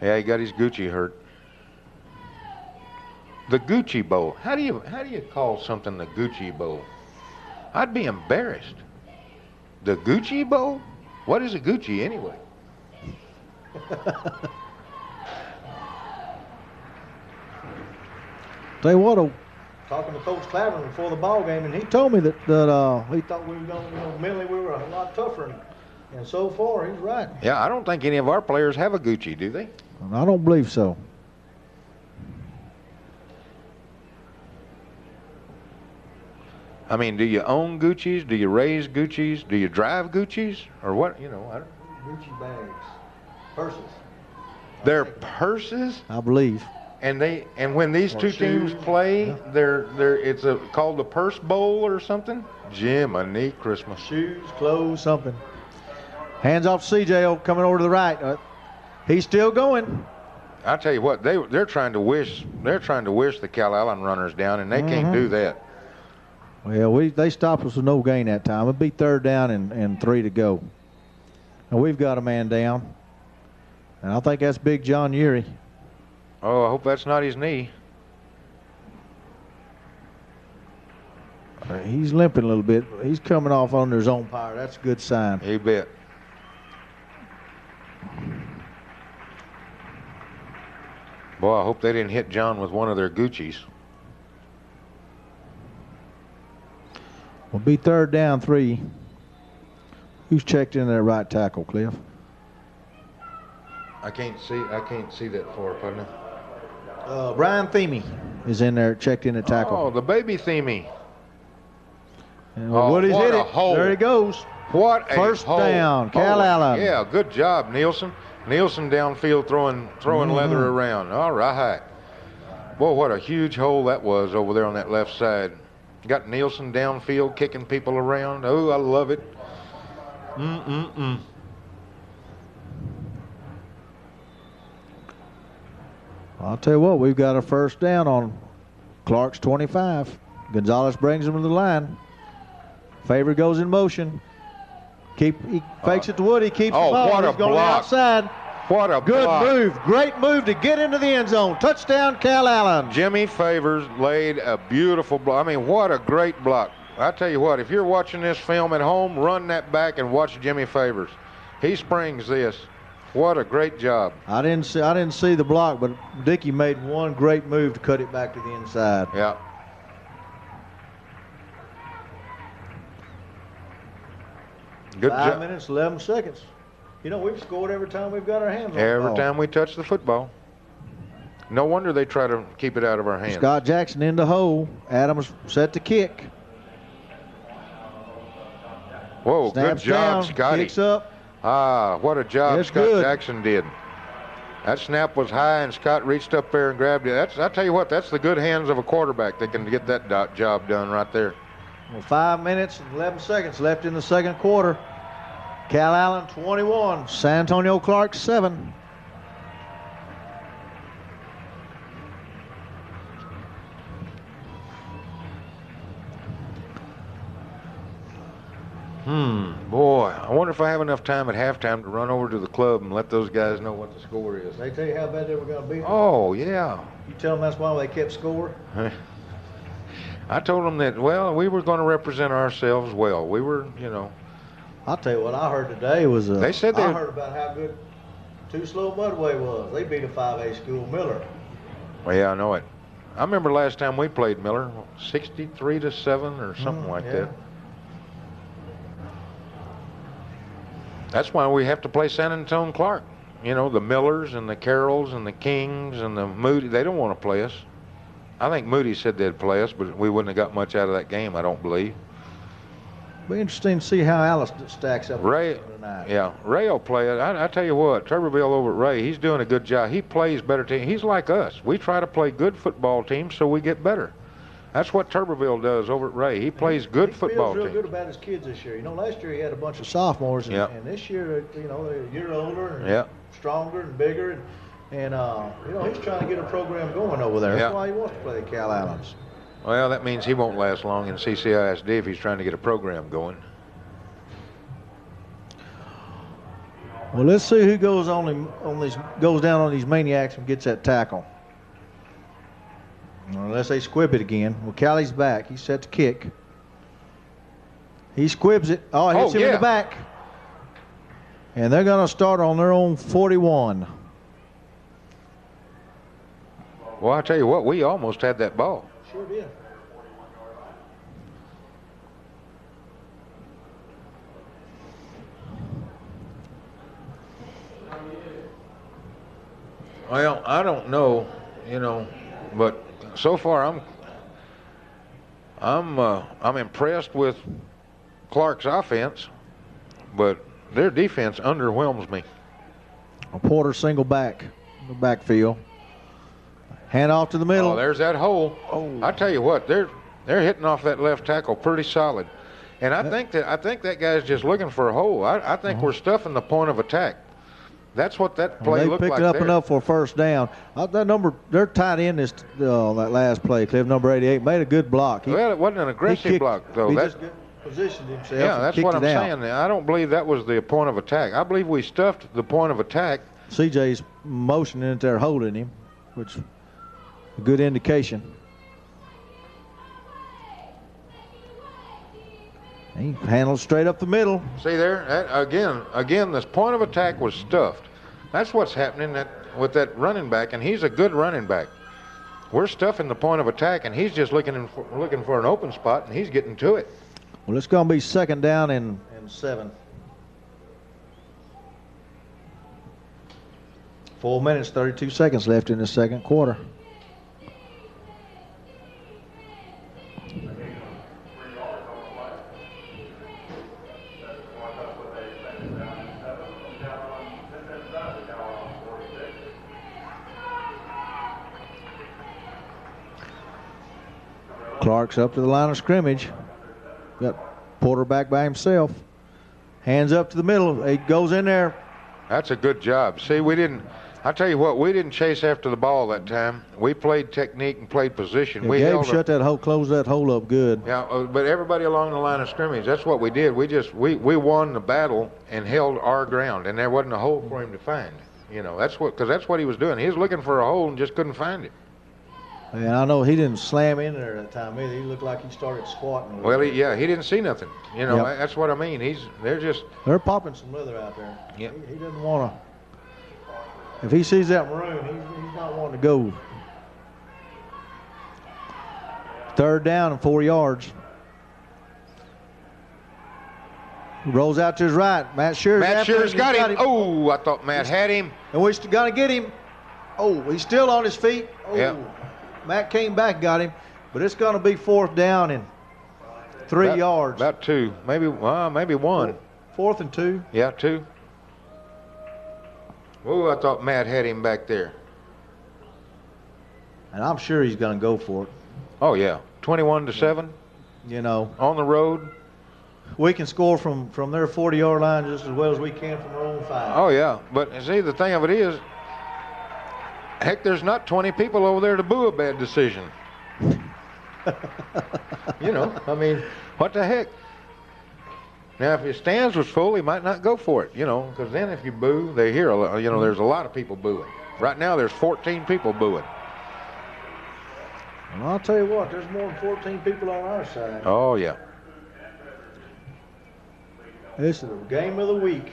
Yeah, he got his Gucci hurt. The Gucci Bowl. How do you call something the Gucci Bowl? I'd be embarrassed. The Gucci Bowl? What is a Gucci anyway? Tell you what, talking to Coach Calallen before the ball game, and he told me that he thought we were going, mentally we were a lot tougher, and so far he's right. Yeah, I don't think any of our players have a Gucci, do they? I don't believe so. I mean, do you own Gucci's? Do you raise Gucci's? Do you drive Gucci's? Or what? You know, I don't. Gucci bags, purses. They're purses? I believe. And when these two teams play, it's called the Purse Bowl or something. Jiminy Christmas. Shoes, clothes, something. Hands off to CJ coming over to the right. He's still going. I tell you what, they're trying to wish the Calallen runners down, and they can't do that. Well, they stopped us with no gain that time. It'd be 3rd down and 3 to go. And we've got a man down. And I think that's Big John Urey. Oh, I hope that's not his knee. He's limping a little bit. He's coming off under his own power. That's a good sign. You bet. Boy, I hope they didn't hit John with one of their Gucci's. Will be 3rd down 3. Who's checked in there right tackle, Cliff? I can't see that far, partner. Brian Themey is in there, checked in at tackle. Oh, the baby Themey. Woody's hit it. Hole. There he goes. What a First hole. down, Calallen. Yeah, good job, Nielsen. Nielsen downfield throwing leather around. All right. Boy, what a huge hole that was over there on that left side. Got Nielsen downfield kicking people around. Oh, I love it. I'll tell you what, we've got a first down on Clark's 25. Gonzalez brings him to the line. Favor goes in motion. He fakes it to Woody, keeps the ball. What a He's going block. outside. What a good block. move. Great move to get into the end zone. Touchdown, Calallen. Jimmy Favors laid a beautiful block. I mean, what a great block. I tell you what, if you're watching this film at home, run that back and watch Jimmy Favors. He springs this. What a great job. I didn't see the block, but Dickey made one great move to cut it back to the inside. Yeah. Good job. 5 minutes, 11 seconds. You know, we've scored every time we've got our hands on the ball. Every time we touch the football. No wonder they try to keep it out of our hands. Scott Jackson in the hole. Adams set to kick. Whoa, Snaps good job, down, Scotty. kicks up. Ah, what a job It's Scott good. Jackson did. That snap was high, and Scott reached up there and grabbed it. I tell you what, that's the good hands of a quarterback that can get that job done right there. Well, 5 minutes and 11 seconds left in the second quarter. Calallen 21, San Antonio Clarke 7. Boy, I wonder if I have enough time at halftime to run over to the club and let those guys know what the score is. They tell you how bad they were going to beat them? Oh, yeah. You tell them that's why they kept score? I told them that, well, we were going to represent ourselves well. We were, you know. I'll tell you what I heard today was They said I heard about how good Too Slow Mudway was. They beat a 5A school, Miller. Well, yeah, I know it. I remember last time we played Miller, 63-7 or something like that. That's why we have to play San Antonio Clarke. You know, the Millers and the Carrolls and the Kings and the Moody, they don't want to play us. I think Moody said they'd play us, but we wouldn't have got much out of that game, I don't believe. Be interesting to see how Alice stacks up Ray, tonight. yeah, Ray will play it. I tell you what, Tuberville over at Ray, he's doing a good job. He plays better team. He's like us. We try to play good football teams so we get better. That's what Tuberville does over at Ray. He plays good football teams. He feels real good about his kids this year. You know, last year he had a bunch of sophomores, and this year, you know, they're a year older and stronger and bigger, and you know, he's trying to get a program going over there. That's why he wants to play the Calallens. Well, that means he won't last long in CCISD if he's trying to get a program going. Well, let's see who goes goes down on these maniacs and gets that tackle. Unless they squib it again. Well, Callie's back. He's set to kick. He squibs it. Oh, hits him in the back. And they're going to start on their own 41. Well, I tell you what, we almost had that ball. Sure did. Well, I don't know, you know, but so far I'm impressed with Clark's offense, but their defense underwhelms me. A Porter single back in the backfield. Hand off to the middle. Oh, there's that hole. Oh. I tell you what, they're hitting off that left tackle pretty solid, and I think that guy's just looking for a hole. I think we're stuffing the point of attack. That's what that play looked like. They picked it up enough for a first down. Their tight end is that last play, Cliff, number 88, made a good block. Well, it wasn't an aggressive block, though. He just positioned himself. Yeah, that's what I'm saying. I don't believe that was the point of attack. I believe we stuffed the point of attack. CJ's motioning it there, holding him, which is a good indication. He handled straight up the middle. See there, again, this point of attack was stuffed. That's what's happening with that running back, and he's a good running back. We're stuffing the point of attack, and he's just looking for an open spot, and he's getting to it. Well, it's going to be second down and 7. 4 minutes, 32 seconds left in the second quarter. Clark's up to the line of scrimmage. Got Porter back by himself. Hands up to the middle. He goes in there. That's a good job. See, I tell you what, we didn't chase after the ball that time. We played technique and played position. Yeah, Gabe shut that hole, closed that hole up good. Yeah, but everybody along the line of scrimmage, that's what we did. We won the battle and held our ground, and there wasn't a hole for him to find. You know, because that's what he was doing. He was looking for a hole and just couldn't find it. And I know he didn't slam in there that time either. He looked like he started squatting. Well, he didn't see nothing. You know, that's what I mean. They're popping some leather out there. Yeah. He doesn't want to. If he sees that maroon, he's not wanting to go. Third down and 4 yards. Rolls out to his right. Matt Shear's got him. Oh, I thought Matt had him. And we still got to get him. Oh, he's still on his feet. Oh. Yeah. Matt came back, got him, but it's going to be fourth down and 3 yards. About 2, maybe 1. 4th and 2. Yeah, 2. Oh, I thought Matt had him back there. And I'm sure he's going to go for it. Oh yeah, 21-7. You know, on the road. We can score from their 40-yard line just as well as we can from our own 5. Oh yeah, but see, the thing of it is, heck, there's not 20 people over there to boo a bad decision. You know, I mean, what the heck? Now, if his stands was full, he might not go for it, you know, because then if you boo, they hear a lot, you know, there's a lot of people booing. Right now, there's 14 people booing. Well, I'll tell you what, there's more than 14 people on our side. Oh, yeah. This is the game of the week.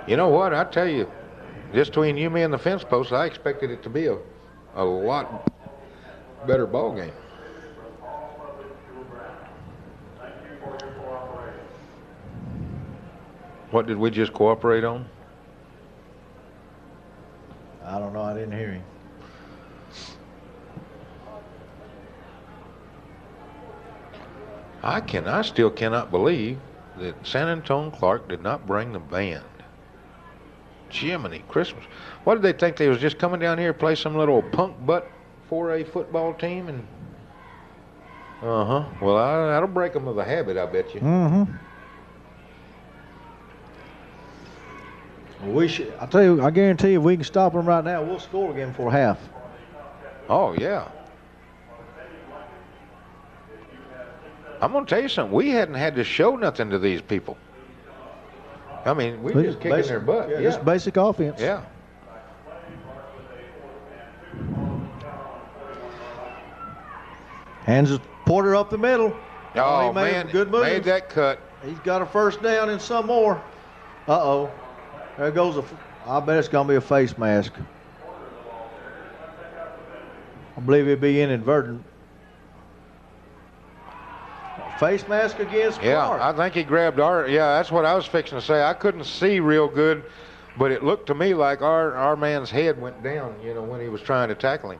You know what? I tell you, just between you, me, and the fence post, I expected it to be a lot better ball game. What did we just cooperate on? I don't know. I didn't hear him. I still cannot believe that San Antonio Clarke did not bring the band. Jiminy Christmas. What did they think? They was just coming down here to play some little punk butt 4A football team? And well, that'll break them of a habit, I bet you. Mm-hmm. We should. I tell you, I guarantee if we can stop them right now, we'll score again for half. Oh, yeah. I'm going to tell you something. We hadn't had to show nothing to these people. I mean, we just kicking their butt. Yeah, just basic offense. Yeah. Hands Porter up the middle. Oh, he made man, a good move. Made that cut. He's got a first down and some more. Uh-oh. There goes I bet it's going to be a face mask. I believe it'd be inadvertent. Face mask against Clarke. Yeah, I think he grabbed that's what I was fixing to say. I couldn't see real good, but it looked to me like our man's head went down, when he was trying to tackle him.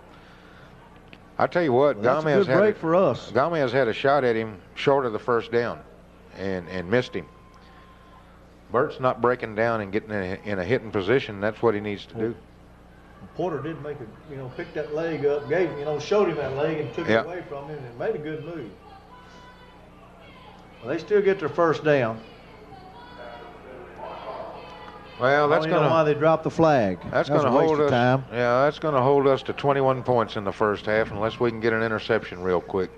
I tell you what, That's a good break for us. Gomez had a shot at him short of the first down and missed him. Bert's not breaking down and getting in a hitting position. That's what he needs to do. Porter did make pick that leg up, showed him that leg and took it away from him and made a good move. Well, they still get their first down. Well, that's going to why they dropped the flag. That's going to hold us. Time. Yeah, that's going to hold us to 21 points in the first half, unless we can get an interception real quick.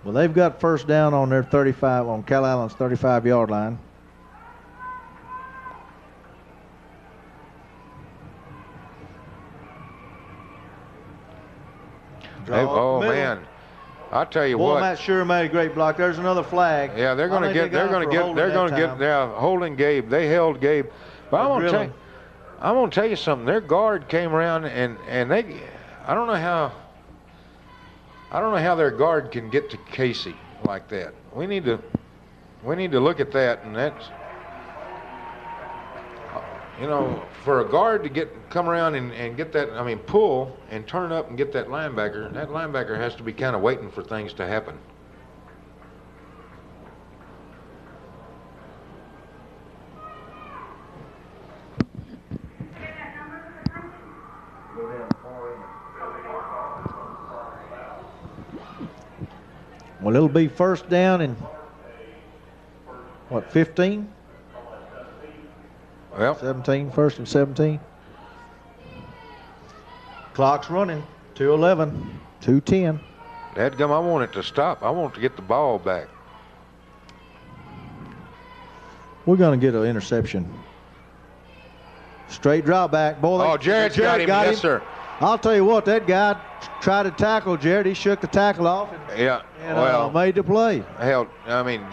Well, they've got first down on their 35 on Calallen's 35-yard line. Man. I tell you what. Matt sure made a great block. There's another flag. Yeah, they're going to get holding Gabe. They held Gabe. But I'm going to tell you something. Their guard came around and they, I don't know how their guard can get to Casey like that. We need to look at that, and that's, for a guard to come around and get that, pull and turn up and get that linebacker has to be kind of waiting for things to happen. Well, it'll be first down and, 15? Well, 17, first and 17. Clock's running, 2:11, 2:10. Dadgum, I want it to stop. I want to get the ball back. We're going to get an interception. Straight drop back. Boy, Jared's got him. Yes, sir. I'll tell you what, that guy tried to tackle Jared. He shook the tackle off and made the play. Hell,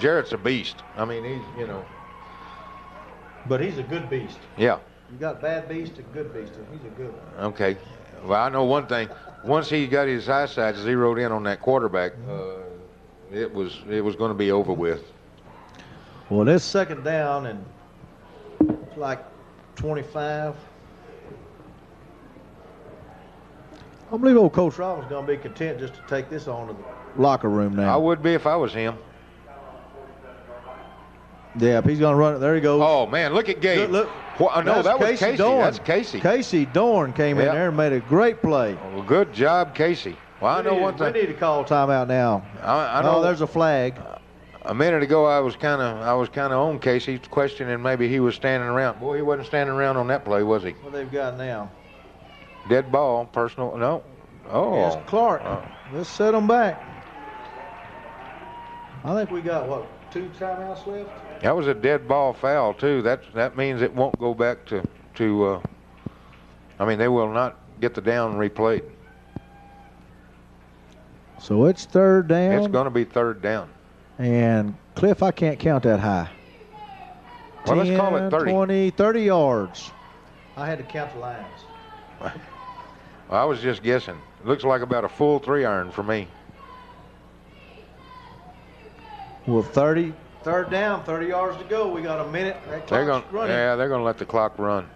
Jared's a beast. He's, But he's a good beast. Yeah. You got bad beast and good beast. He's a good one. Okay. Well, I know one thing. Once he got his eyesight zeroed in on that quarterback, it was going to be over with. Well, this second down and it's like 25. I believe old Coach Robbins is going to be content just to take this on to the locker room now. I would be if I was him. Yeah, if he's going to run it, there he goes. Oh, man, look at Gabe. Look. No, that was Casey. Dorn. That's Casey. Casey Dorn came in there and made a great play. Well, good job, Casey. Well, I know one thing. We need to call timeout now. I know. Oh, there's a flag. A minute ago, I was kind of on Casey, questioning maybe he was standing around. Boy, he wasn't standing around on that play, was he? What they've got now? Dead ball, personal. No. Oh. It's Clarke. Let's set them back. I think we got, 2 timeouts left? That was a dead ball foul, too. That means it won't go back to they will not get the down replayed. So it's third down. It's going to be third down. And, Cliff, I can't count that high. Well, 10, let's call it 30. 20, 30 yards. I had to count the lines. Well, I was just guessing. Looks like about a full 3-iron for me. Well, third down, 30 yards to go. We got a minute. That clock's running. Yeah, they're going to let the clock run.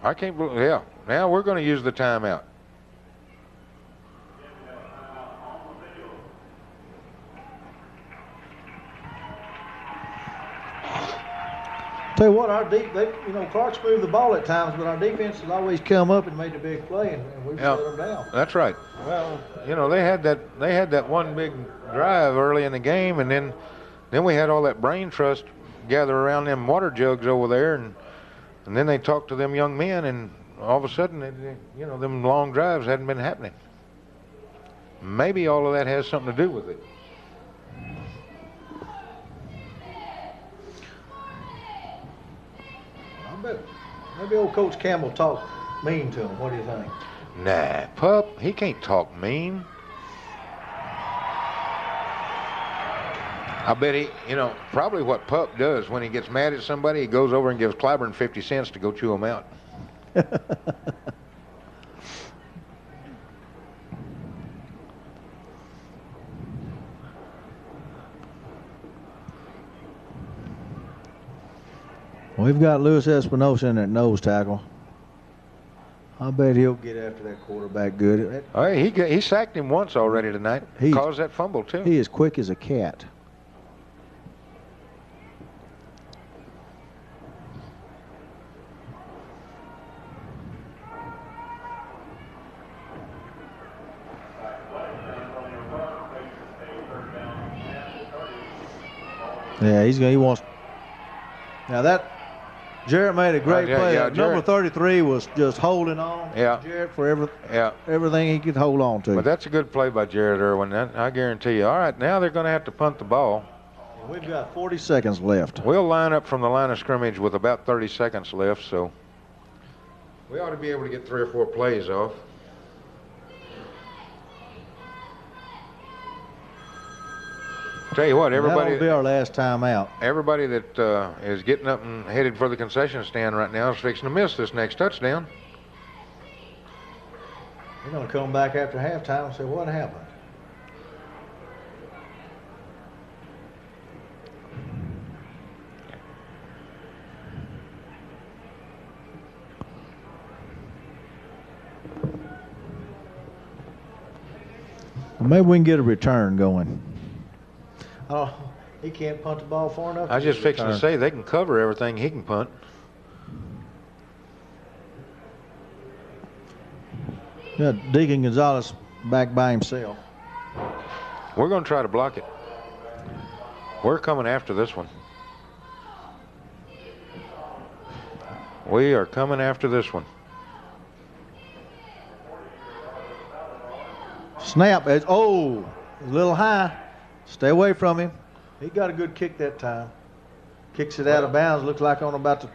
I can't believe, yeah. Now we're going to use the timeout. Tell you what, Clarke's moved the ball at times, but our defense has always come up and made the big play, and we've shut them down. That's right. Well, they had that one big drive early in the game, and then we had all that brain trust gather around them water jugs over there, and then they talked to them young men, and all of a sudden, them long drives hadn't been happening. Maybe all of that has something to do with it. Maybe old Coach Campbell talked mean to him. What do you think? Nah, Pup, he can't talk mean. I bet he, probably what Pup does when he gets mad at somebody, he goes over and gives Clyburn 50 cents to go chew him out. We've got Louis Espinosa in at nose tackle. I bet he'll get after that quarterback good. Oh, he sacked him once already tonight. He caused that fumble, too. He is quick as a cat. Yeah, he wants. Now that Jarrett made a great play. Yeah, Number 33 was just holding on. Yeah. Jarrett for everything he could hold on to. But that's a good play by Jarrett Irwin. I guarantee you. All right, now they're going to have to punt the ball. And we've got 40 seconds left. We'll line up from the line of scrimmage with about 30 seconds left, so we ought to be able to get 3 or 4 plays off. Tell you what, everybody. That'll be our last time out. Everybody that is getting up and headed for the concession stand right now is fixing to miss this next touchdown. They're going to come back after halftime and say, what happened? Well, maybe we can get a return going. Oh, he can't punt the ball far enough. I was just fixing to say they can cover everything he can punt. Yeah, Deacon Gonzalez back by himself. We're going to try to block it. We're coming after this one. We are coming after this one. Snap. A little high. Stay away from him. He got a good kick that time. Kicks it out of bounds. Looks like on about to,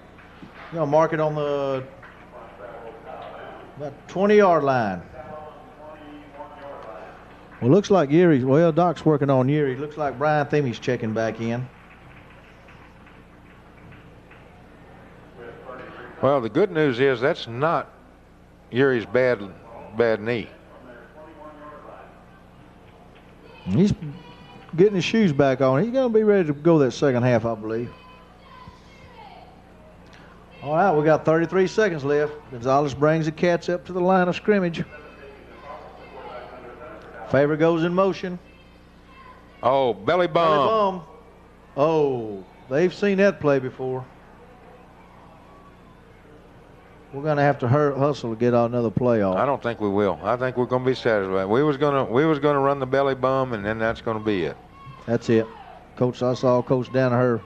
mark it on the about 20-yard line. Well, looks like Doc's working on Yuri. Looks like Brian Themey's checking back in. Well, the good news is that's not Yuri's bad knee. He's getting his shoes back on. He's going to be ready to go that second half, I believe. All right, we got 33 seconds left. Gonzalez brings the Cats up to the line of scrimmage. Favor goes in motion. Oh, belly bump. Oh, they've seen that play before. We're going to have to hustle to get another play off. I don't think we will. I think we're going to be satisfied. We was going to run the belly bum, and then that's going to be it. That's it. Coach, I saw Coach Danaher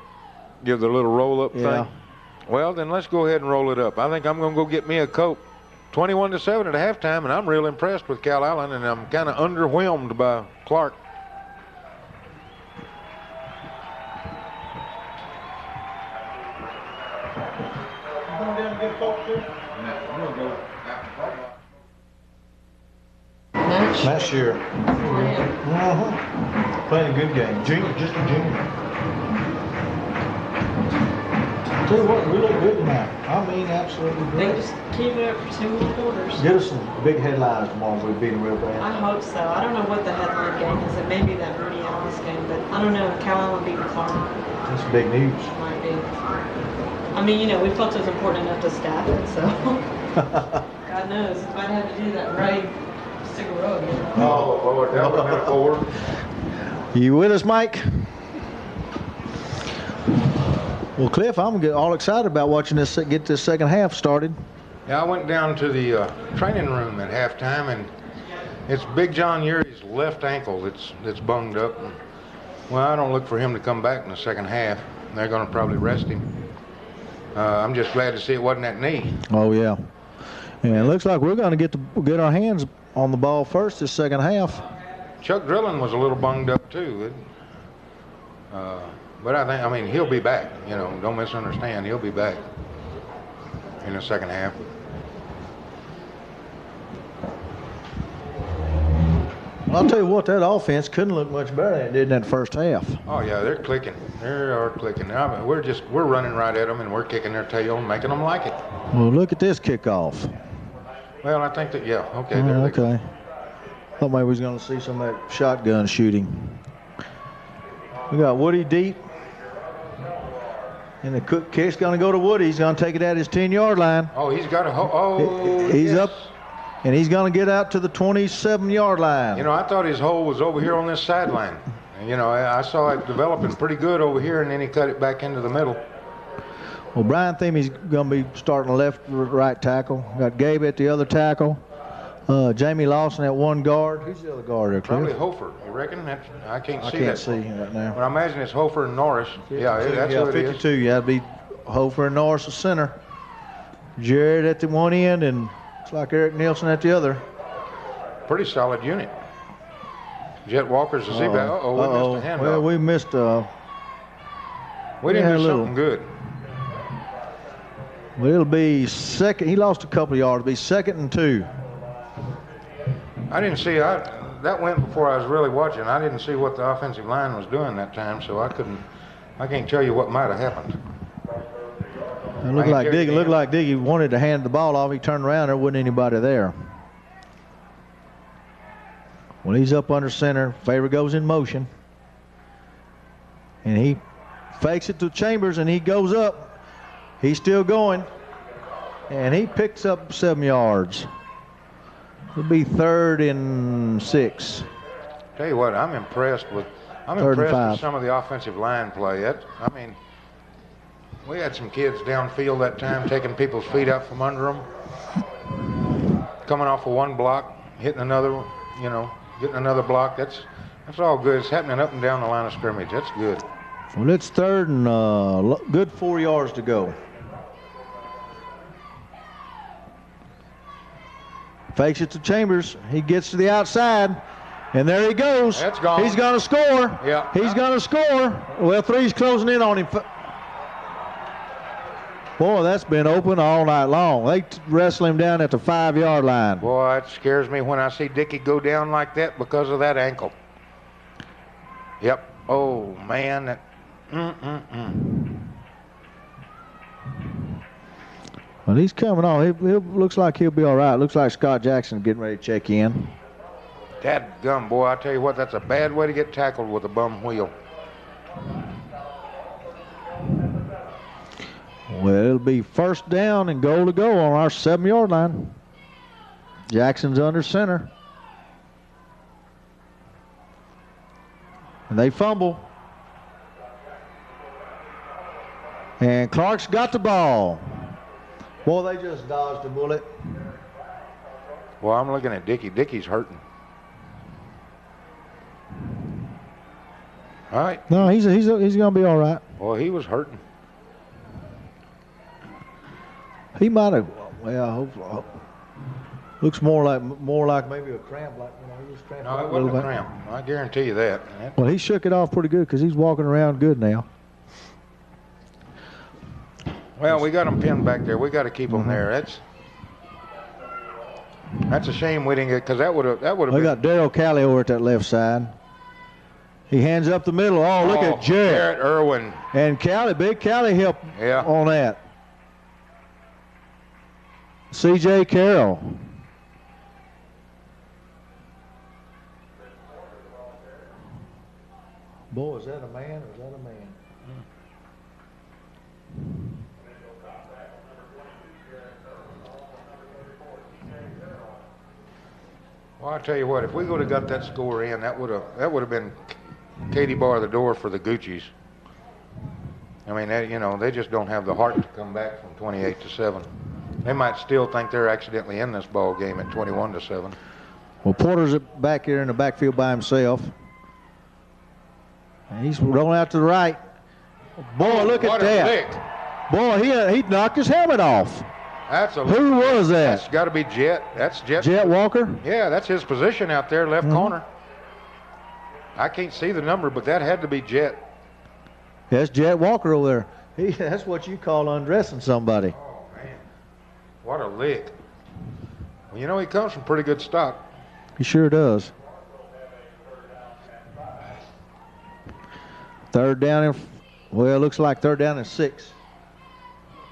give the little roll-up thing. Well, then let's go ahead and roll it up. I think I'm going to go get me a Coke. 21-7 at halftime, and I'm real impressed with Calallen, and I'm kind of underwhelmed by Clarke. Last year. Playing a good game. Just a junior. Tell you what, we look good tonight. I mean, absolutely good. They just keep it up for 2 more quarters. Get us some big headlines tomorrow if we beat them real bad. I hope so. I don't know what the headline game is. It may be that Rudy Ellis game, but I don't know. Calallen beat Clarke. That's big news. Might be. I mean, we felt it was important enough to staff it, so God knows if I'd had to do that right, stick a row again. Oh Lord, that would have been a forward. You with us, Mike? Well, Cliff, I'm all excited about watching this get this second half started. Yeah, I went down to the training room at halftime, and it's Big John Urie's left ankle that's bunged up. And, well, I don't look for him to come back in the second half. They're going to probably rest him. I'm just glad to see it wasn't that knee. Oh yeah, and it looks like we're going to get our hands on the ball first this second half. Chuck Drilling was a little bunged up too. But I mean, he'll be back. Don't misunderstand. He'll be back in the second half. I'll tell you what, that offense couldn't look much better than it did in that first half. Oh yeah, they're clicking. They are clicking. I mean, we're running right at them and we're kicking their tail and making them like it. Well, look at this kickoff. Well, I think that okay. There they go. Okay. Thought maybe we was going to see some of that shotgun shooting. We got Woody deep. And the kick's going to go to Woody. He's going to take it at his 10-yard line. Oh, he's got a He's yes. up, and he's going to get out to the 27-yard line. I thought his hole was over here on this sideline. I saw it developing pretty good over here, and then he cut it back into the middle. Well, Brian Themey's going to be starting left, right tackle. Got Gabe at the other tackle. Jamie Lawson at one guard. Who's the other guard there, Cliff? Probably Hofer. You reckon? I can't see that. I can't see right now. But I imagine it's Hofer and Norris. Yeah, that's what it is. 52. Yeah, that'd be Hofer and Norris the center. Jared at the one end, and it's like Eric Nielsen at the other. Pretty solid unit. Jet Walker's the Z-back. We missed a handoff. Well, we missed we didn't do something good. Well, it'll be second. He lost a couple of yards. It'll be 2nd and 2. I didn't see that went before I was really watching. I didn't see what the offensive line was doing that time, so I can't tell you what might have happened. It looked like Diggy wanted to hand the ball off. He turned around, there wasn't anybody there. Well, he's up under center. Favor goes in motion. And he fakes it to Chambers, and he goes up. He's still going. And he picks up 7 yards. It'll be 3rd and 6. Tell you what, I'm impressed with some of the offensive line play. We had some kids downfield that time taking people's feet out from under them, coming off of one block, hitting another one, getting another block. That's all good. It's happening up and down the line of scrimmage. That's good. Well, it's 3rd and good 4 yards to go. Fakes it to Chambers. He gets to the outside, and there he goes. That's gone. He's going to score. Yeah. He's going to score. Well, 3's closing in on him. Boy, that's been open all night long. They wrestle him down at the 5-yard line. Boy, it scares me when I see Dickey go down like that because of that ankle. Yep. Oh, man. Well, he's coming on. He looks like he'll be all right. Looks like Scott Jackson getting ready to check in. Dadgum, boy, I tell you what, that's a bad way to get tackled with a bum wheel. Well, it'll be 1st down and goal to go on our 7-yard line. Jackson's under center. And they fumble. And Clark's got the ball. Boy, they just dodged a bullet. Well, I'm looking at Dickey. Dickey's hurting. All right. No, he's going to be all right. Well, he was hurting. He might have. Well, hopefully, looks more like maybe a cramp. He was cramped. No, it wasn't a cramp. I guarantee you that. Well, he shook it off pretty good because he's walking around good now. Well, we got them pinned back there. We got to keep them there. That's a shame we didn't get, because that would have been. We got Darryl Calley over at that left side. He hands up the middle. Oh, look at Jarrett Irwin. And Calley, big Calley helped on that. C.J. Carroll. Boy, is that a man or is that a man? Well, I tell you what, if we would have got that score in, that would have been Katie bar the door for the Gucci's. I mean, they just don't have the heart to come back from 28-7. They might still think they're accidentally in this ball game at 21-7. Well, Porter's back here in the backfield by himself. And he's rolling out to the right. Boy, look at that. Boy, he knocked his helmet off. Who was that? That's got to be Jet. That's Jet. Jet Walker? Yeah, that's his position out there, left corner. I can't see the number, but that had to be Jet. That's Jet Walker over there. That's what you call undressing somebody. Oh, man. What a lick. Well, he comes from pretty good stock. He sure does. Third down, well, it looks like third down and 6.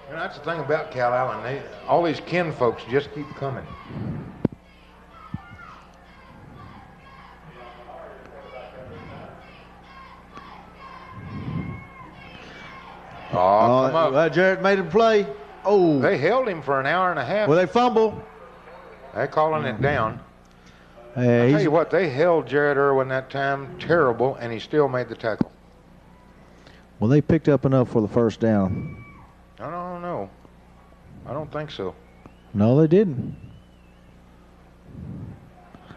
And that's the thing about Calallen. All these kin folks just keep coming. Oh, come up. Well, Jarrett made a play. Oh. They held him for an hour and a half. Well, they fumble. They're calling it down. I tell you what, they held Jared Irwin that time terrible, and he still made the tackle. Well, they picked up enough for the first down. I don't know. I don't think so. No, they didn't.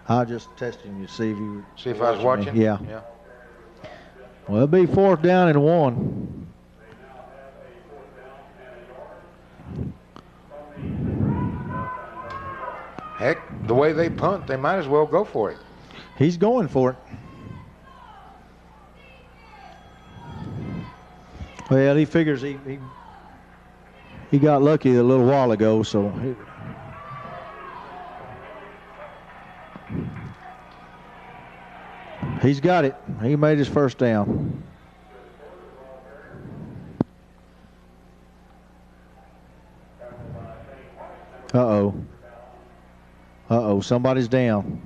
I was just testing you to see if you see if I was watching. Me. Yeah. Well, it'll be 4th down and 1. Heck, the way they punt, they might as well go for it. He's going for it. Well, he figures he got lucky a little while ago, so he's got it. He made his first down. Uh-oh, somebody's down.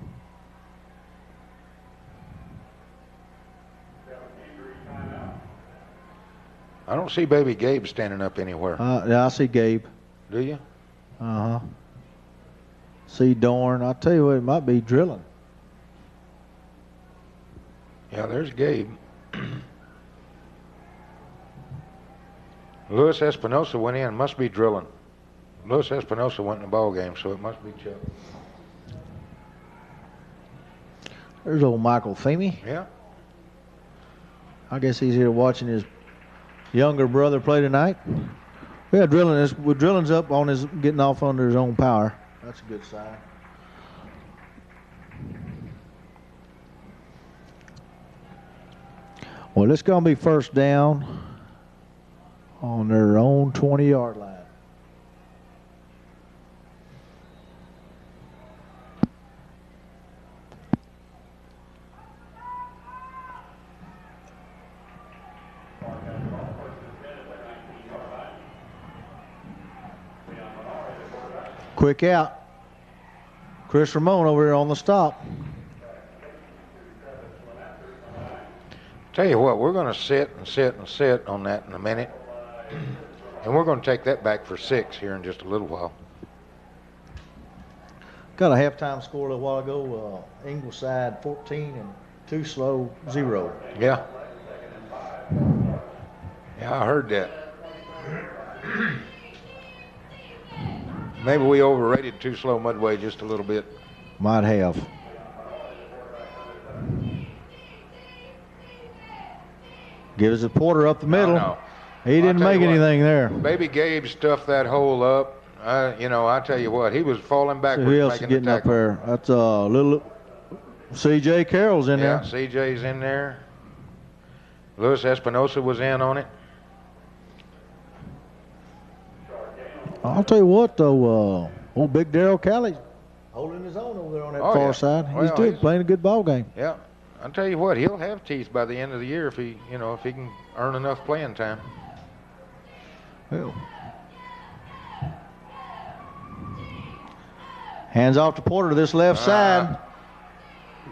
I don't see baby Gabe standing up anywhere. Yeah, I see Gabe. Do you? Uh-huh. See Dorn. I'll tell you what, it might be drilling. Yeah, there's Gabe. Luis Espinosa went in. Must be drilling. Luis Espinosa went in the ball game, so it must be Chuck. There's old Michael Femey. Yeah. I guess he's here watching his younger brother play tonight. Yeah, drilling's up on his getting off under his own power. That's a good sign. Well, it's going to be first down on their own 20-yard line. Quick out. Chris Ramon over here on the stop. Tell you what, we're going to sit on that in a minute. And we're going to take that back for 6 here in just a little while. Got a halftime score a little while ago. Ingleside 14 and 2 slow 0. Yeah. Yeah, I heard that. Maybe we overrated Too Slow Mudway just a little bit. Might have. Gives it Porter up the middle. No. He didn't make anything there. Baby Gabe stuffed that hole up. I tell you what, he was falling backwards. Who else is getting up there? That's little C.J. Carroll's in there. Yeah, C.J.'s in there. Luis Espinosa was in on it. I'll tell you what, though, old Big Darrell Calley's holding his own over there on that far side. He's playing a good ball game. Yeah, I'll tell you what, he'll have teeth by the end of the year if he can earn enough playing time. Well. Hands off to Porter to this left side.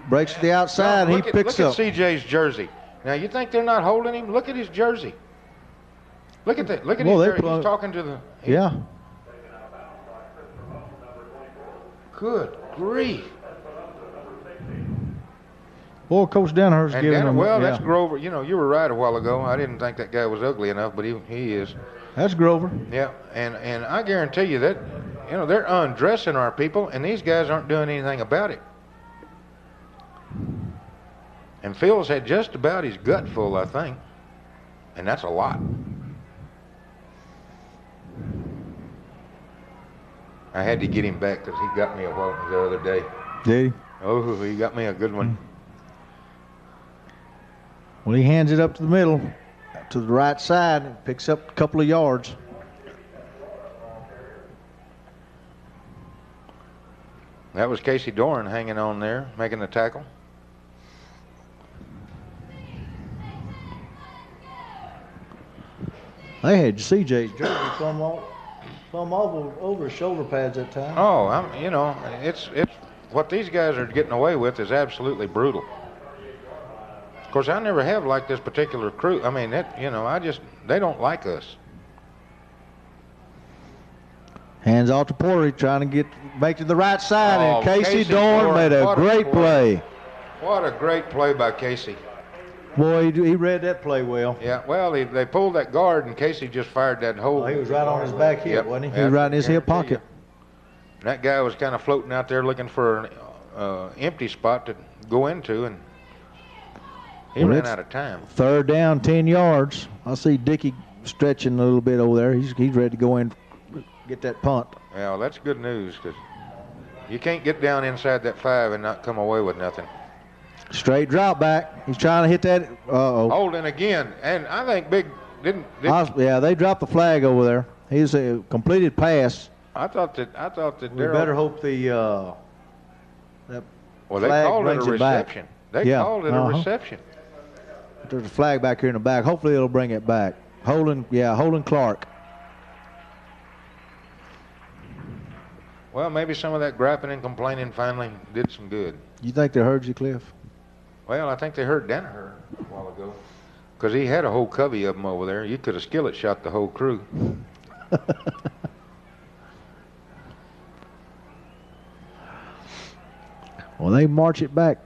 Breaks to the outside, and he picks up. Look at CJ's jersey. Now, you think they're not holding him? Look at his jersey. Look at that. Look at his jersey. He's talking to the... Yeah. Good grief. Boy, Coach Danaher's And giving him. well, yeah. that's Grover. You know, you were right a while ago. I didn't think that guy was ugly enough, but he is. That's Grover. Yeah, and I guarantee you that, you know, they're undressing our people, and these guys aren't doing anything about it. And Phil's had just about his gut full, I think, and that's a lot. I had to get him back because he got me a whooping the other day. Did he? Oh, he got me a good one. Well, he hands it up to the middle, to the right side, and picks up a couple of yards. That was Casey Doran hanging on there, making the tackle. They had CJ's jersey come over his shoulder pads that time. Oh, you know, it's what these guys are getting away with is absolutely brutal. Of course, I never have liked this particular crew. I mean, they don't like us. Hands off to Porter, trying to make to the right side, and Casey Doran Doran made a great play. What a great play by Casey. Boy, he read that play well. Yeah, well, they pulled that guard, and Casey just fired that hole. Oh, he was right on his back hip, wasn't he? He was right in his hip pocket. And that guy was kind of floating out there looking for an empty spot to go into, and he ran out of time. 3rd down, 10 yards. I see Dickey stretching a little bit over there. He's ready to go in, get that punt. Well, that's good news because you can't get down inside that 5 and not come away with nothing. Straight drop back. He's trying to hit that. Holding again, and I think Big didn't. Yeah, they dropped the flag over there. He's a completed pass. I thought that. We better hope that Well, they flag called it a brings it reception. back. They called it a reception. There's a flag back here in the back. Hopefully it'll bring it back. Holding Clarke. Well, maybe some of that griping and complaining finally did some good. You think they heard you, Cliff? Well, I think they heard Danaher a while ago because he had a whole covey of them over there. You could have skillet shot the whole crew. Well, they march it back.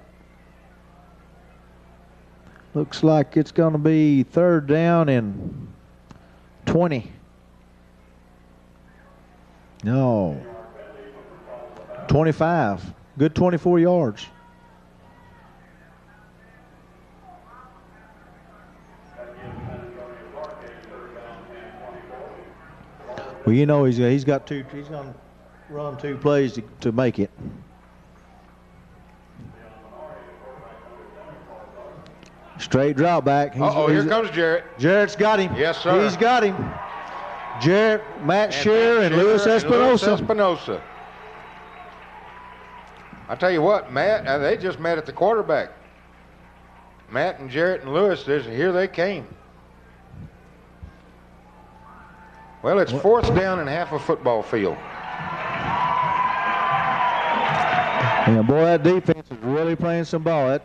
Looks like it's going to be 3rd down and 20. No. 25. Good 24 yards. Well, you know he's got two. He's going to run 2 plays to make it. Straight drop back. Here comes Jarrett. Jarrett's got him. Yes, sir. He's got him. Jarrett, Matt Shearer, and Louis Espinosa. I tell you what, Matt, they just met at the quarterback. Matt and Jarrett and Louis, here they came. Well, it's 4th down and half a football field. Yeah, boy, that defense is really playing some ball.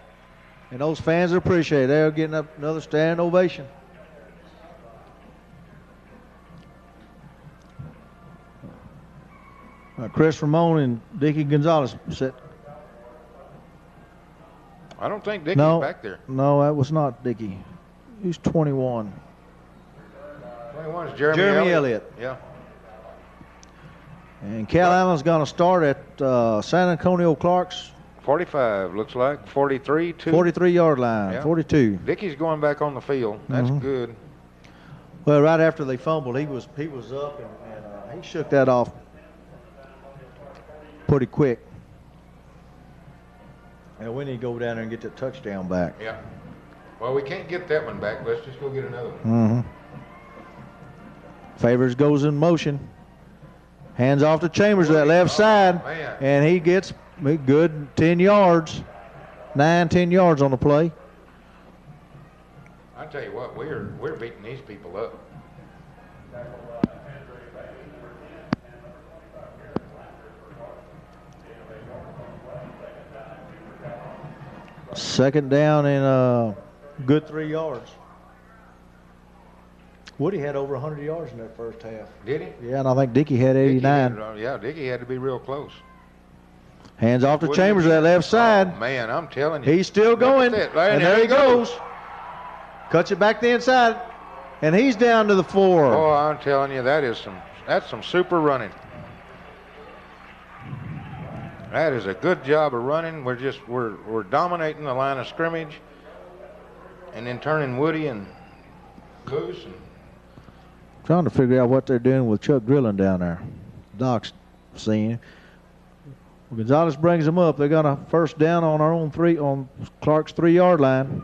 And those fans appreciate it. They're getting up another standing ovation. Chris Ramon and Dickie Gonzalez sit. I don't think Dickie's back there. No, that was not Dickie. He's 21. 21 is Jeremy Elliott. Yeah. And Calallen's going to start at San Antonio Clarke's 45, looks like. 43, 2. 43-yard line, yeah. 42. Dickie's going back on the field. That's good. Well, right after they fumbled, he was up, and he shook that off pretty quick. And we need to go down there and get that touchdown back. Yeah. Well, we can't get that one back. Let's just go get another one. Favors goes in motion. Hands off to Chambers to that left side. Man. And he gets a good 10 yards. 9-10 yards on the play. I tell you what, we're beating these people up. Second down and good 3 yards. Woody had over 100 yards in that first half. Did he? Yeah, and I think Dickey had 89. Dickey had to be real close. Hands off to Chambers that left side. Oh, man, I'm telling you. He's still going. And there he goes. Cuts it back the inside. And he's down to the floor. Oh, I'm telling you, that's some super running. That is a good job of running. We're dominating the line of scrimmage, and then turning Woody and loose. And trying to figure out what they're doing with Chuck Drilling down there. Doc's seeing. Gonzalez brings them up. They got a first down on our own on Clarke's 3-yard line.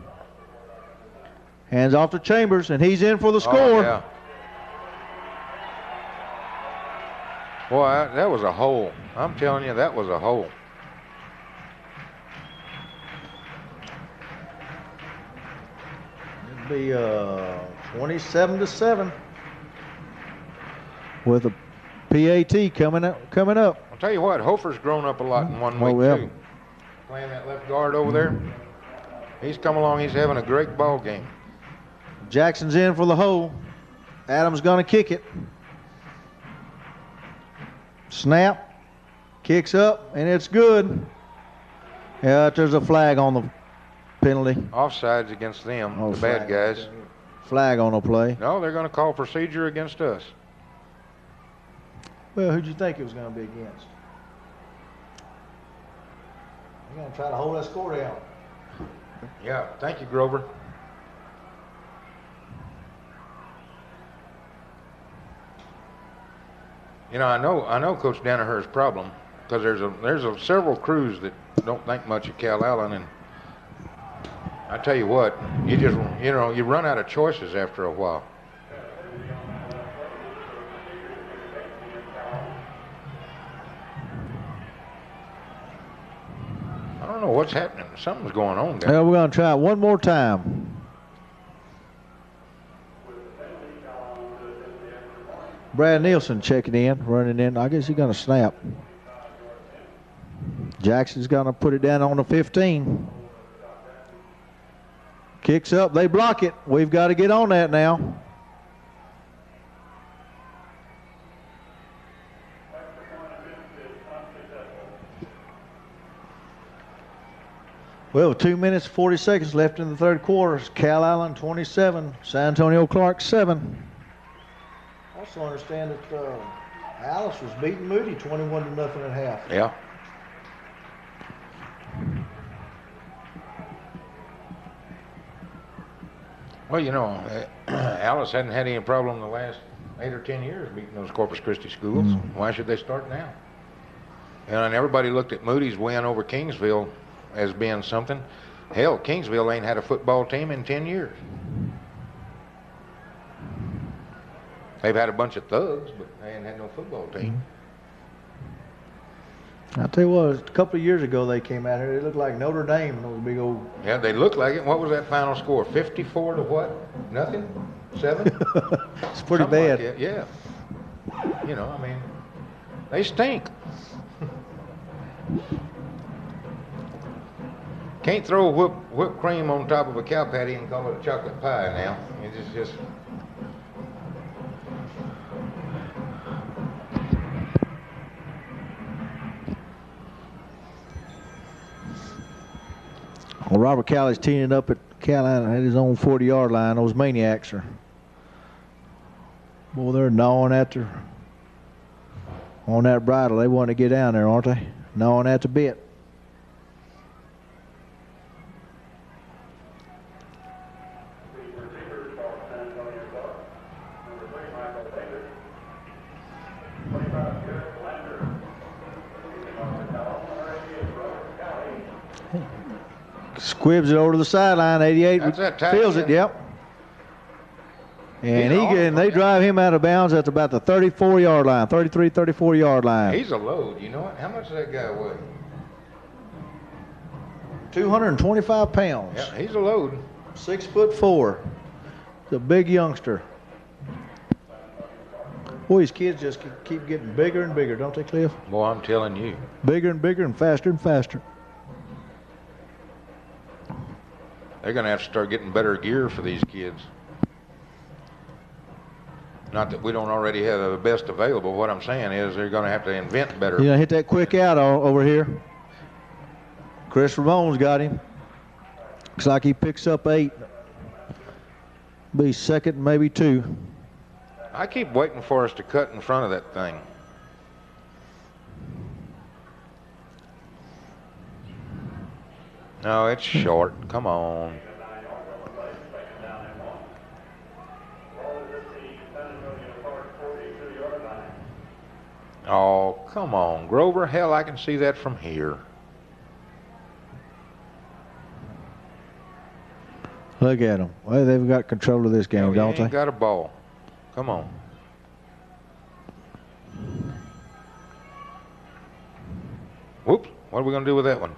Hands off to Chambers, and he's in for the score. Oh, yeah. Boy, that was a hole. I'm telling you, that was a hole. It'd be 27-7 with a PAT coming up. I'll tell you what, Hofer's grown up a lot in 1 week, too. Playing that left guard over there. He's come along. He's having a great ball game. Jackson's in for the hole. Adams going to kick it. Snap. Kicks up, and it's good. Yeah, there's a flag on the penalty. Offsides against them, the bad guys. Flag on the play. No, they're going to call procedure against us. Well, who'd you think it was going to be against? They're going to try to hold that score down. Yeah, thank you, Grover. You know, I know Coach Danaher's problem, because there's several crews that don't think much of Calallen, and I tell you what, you run out of choices after a while. I don't know what's happening. Something's going on there. Well, we're going to try it one more time. Brad Nielsen checking in, running in. I guess he's going to snap. Jackson's going to put it down on the 15. Kicks up. They block it. We've got to get on that now. Well, 2 minutes, 40 seconds left in the third quarter. Calallen 27, San Antonio Clarke 7. I also understand that Alice was beating Moody 21-0 at half. Yeah. Well, you know, Alice hadn't had any problem the last 8 or 10 years beating those Corpus Christi schools. Why should they start now? And everybody looked at Moody's win over Kingsville as being something. Hell, Kingsville ain't had a football team in 10 years. They've had a bunch of thugs, but they ain't had no football team. I'll tell you what, a couple of years ago they came out here. They looked like Notre Dame, those big old... Yeah, they looked like it. What was that final score? 54 to what? Nothing? 7? It's pretty Something bad. like that. Yeah. You know, I mean, they stink. Can't throw whipped cream on top of a cow patty and call it a chocolate pie now. It's just... Well, Robert Calley's teeing it up at Calallen at his own 40-yard line. Those maniacs are... Boy, they're gnawing at their... on that bridle. They want to get down there, aren't they? Gnawing at the bit. Squibs it over to the sideline. 88 feels it. Yep. And they drive him out of bounds at about the 34-yard line, 33, 34-yard line. He's a load. You know what? How much does that guy weigh? 225 pounds. Yeah, he's a load. 6'4". He's a big youngster. Boy, these kids just keep getting bigger and bigger, don't they, Cliff? Boy, I'm telling you. Bigger and bigger and faster and faster. They're going to have to start getting better gear for these kids. Not that we don't already have the best available. What I'm saying is they're going to have to invent better. You know, hit that quick out over here. Chris Ramone's got him. Looks like he picks up 8. Be second, maybe 2. I keep waiting for us to cut in front of that thing. No, it's short. Come on. Oh, come on, Grover. Hell, I can see that from here. Look at them. Well, they've got control of this game, don't they? Ain't got a ball. Come on. Whoops. What are we going to do with that one?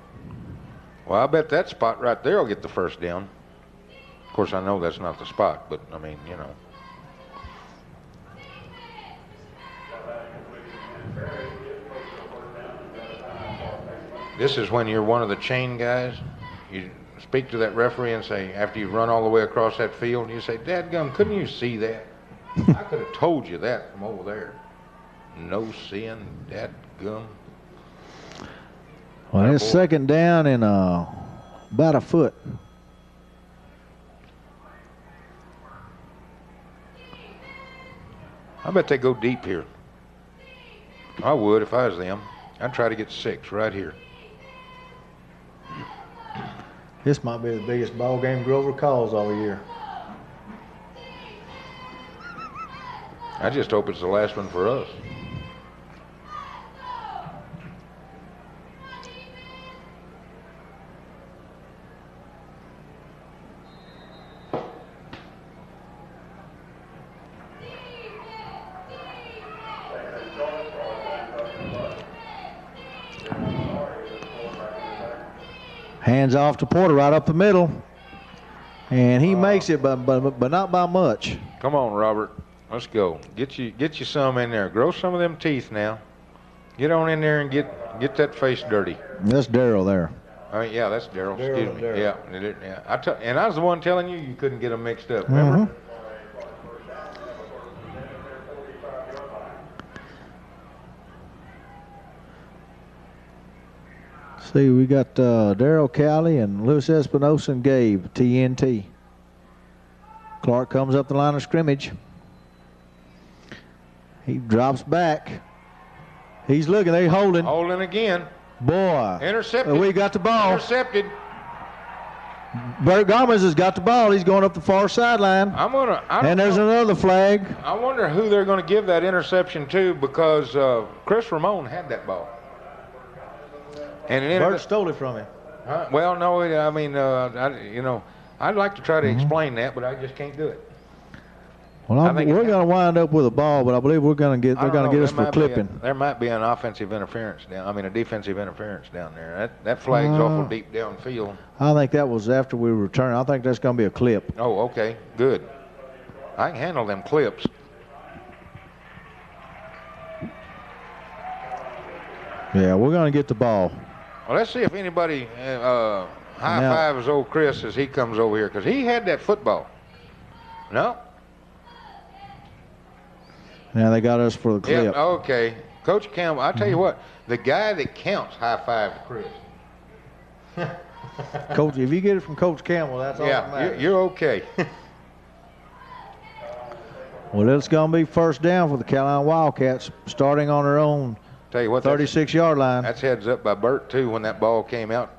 Well, I bet that spot right there will get the first down. Of course, I know that's not the spot, but, I mean, you know. This is when you're one of the chain guys. You speak to that referee and say, after you've run all the way across that field, you say, "Dadgum, couldn't you see that? I could have told you that from over there." No seeing, dadgum. Well, it's second down and about a foot. I bet they go deep here. I would if I was them. I'd try to get 6 right here. This might be the biggest ball game Grover calls all year. I just hope it's the last one for us. Hands off to Porter right up the middle. And he makes it, but not by much. Come on, Robert. Let's go. Get you some in there. Grow some of them teeth now. Get on in there and get that face dirty. That's Darryl there. Yeah, that's Darryl. Excuse me. Darryl. Yeah. And I was the one telling you couldn't get them mixed up. Remember? Mm-hmm. See, we got Darryl Cowley and Louis Espinosa and Gabe, TNT. Clarke comes up the line of scrimmage. He drops back. He's looking. They're holding. Holding again. Boy. Intercepted. We got the ball. Intercepted. Bert Gomez has got the ball. He's going up the far sideline. And there's another flag. I wonder who they're going to give that interception to, because Chris Ramone had that ball. And Bert stole it from him. Well, no, I mean, I'd like to try to explain that, but I just can't do it. Well, we're going to wind up with a ball, but I believe they're going to get us for clipping. There might be an offensive interference a defensive interference down there. That flag's awful deep downfield. I think that was after we returned. I think that's going to be a clip. Oh, okay, good. I can handle them clips. Yeah, we're going to get the ball. Well, let's see if anybody high-fives old Chris as he comes over here, because he had that football. No? Now they got us for the clip. Yeah, okay. Coach Campbell, I tell you what, the guy that counts high-fived Chris. Coach, if you get it from Coach Campbell, that's all that matters. Yeah, you're okay. Well, it's going to be first down for the Calallen Wildcats, starting on their own. Tell you what, 36-yard line. That's heads up by Bert, too, when that ball came out.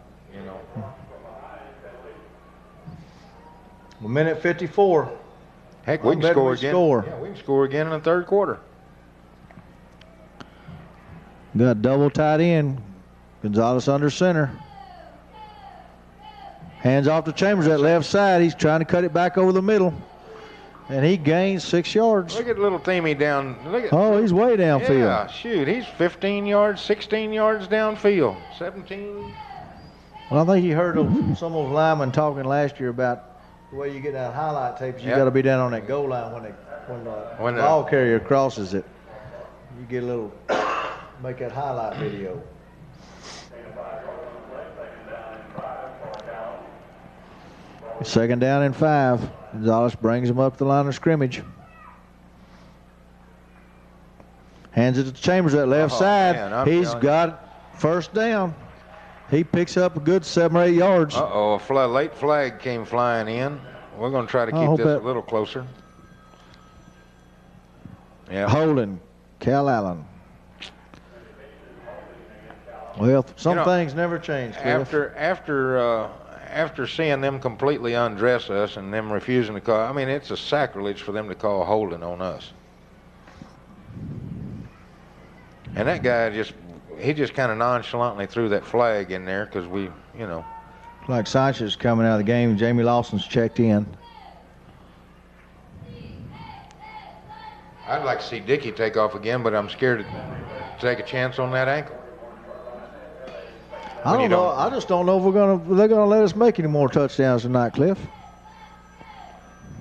A minute 54. Heck, we can score again. Yeah, we can score again in the third quarter. Got double tight end. Gonzalez under center. Hands off to Chambers at left side. He's trying to cut it back over the middle. And he gains 6 yards. Look at little Timmy down. He's way downfield. Yeah, shoot. He's 15 yards, 16 yards downfield. 17. Well, I think you heard some of those linemen talking last year about the way you get down highlight tapes. You got to be down on that goal line when the ball carrier crosses it. You get a little, make that highlight video. Second down and 5. Gonzalez brings him up the line of scrimmage. Hands it to Chambers at left side. Man, He's got first down. He picks up a good 7 or 8 yards. Uh-oh, a late flag came flying in. We're going to try to keep this a little closer. Yeah. Holding Calallen. Well, some things never change, Cliff. After seeing them completely undress us and them refusing to call, I mean, it's a sacrilege for them to call holding on us. And that guy he just kind of nonchalantly threw that flag in there because we, you know. Like Sanchez coming out of the game. Jamie Lawson's checked in. I'd like to see Dickey take off again, but I'm scared to take a chance on that ankle. I don't know. I just don't know if they're gonna let us make any more touchdowns tonight, Cliff.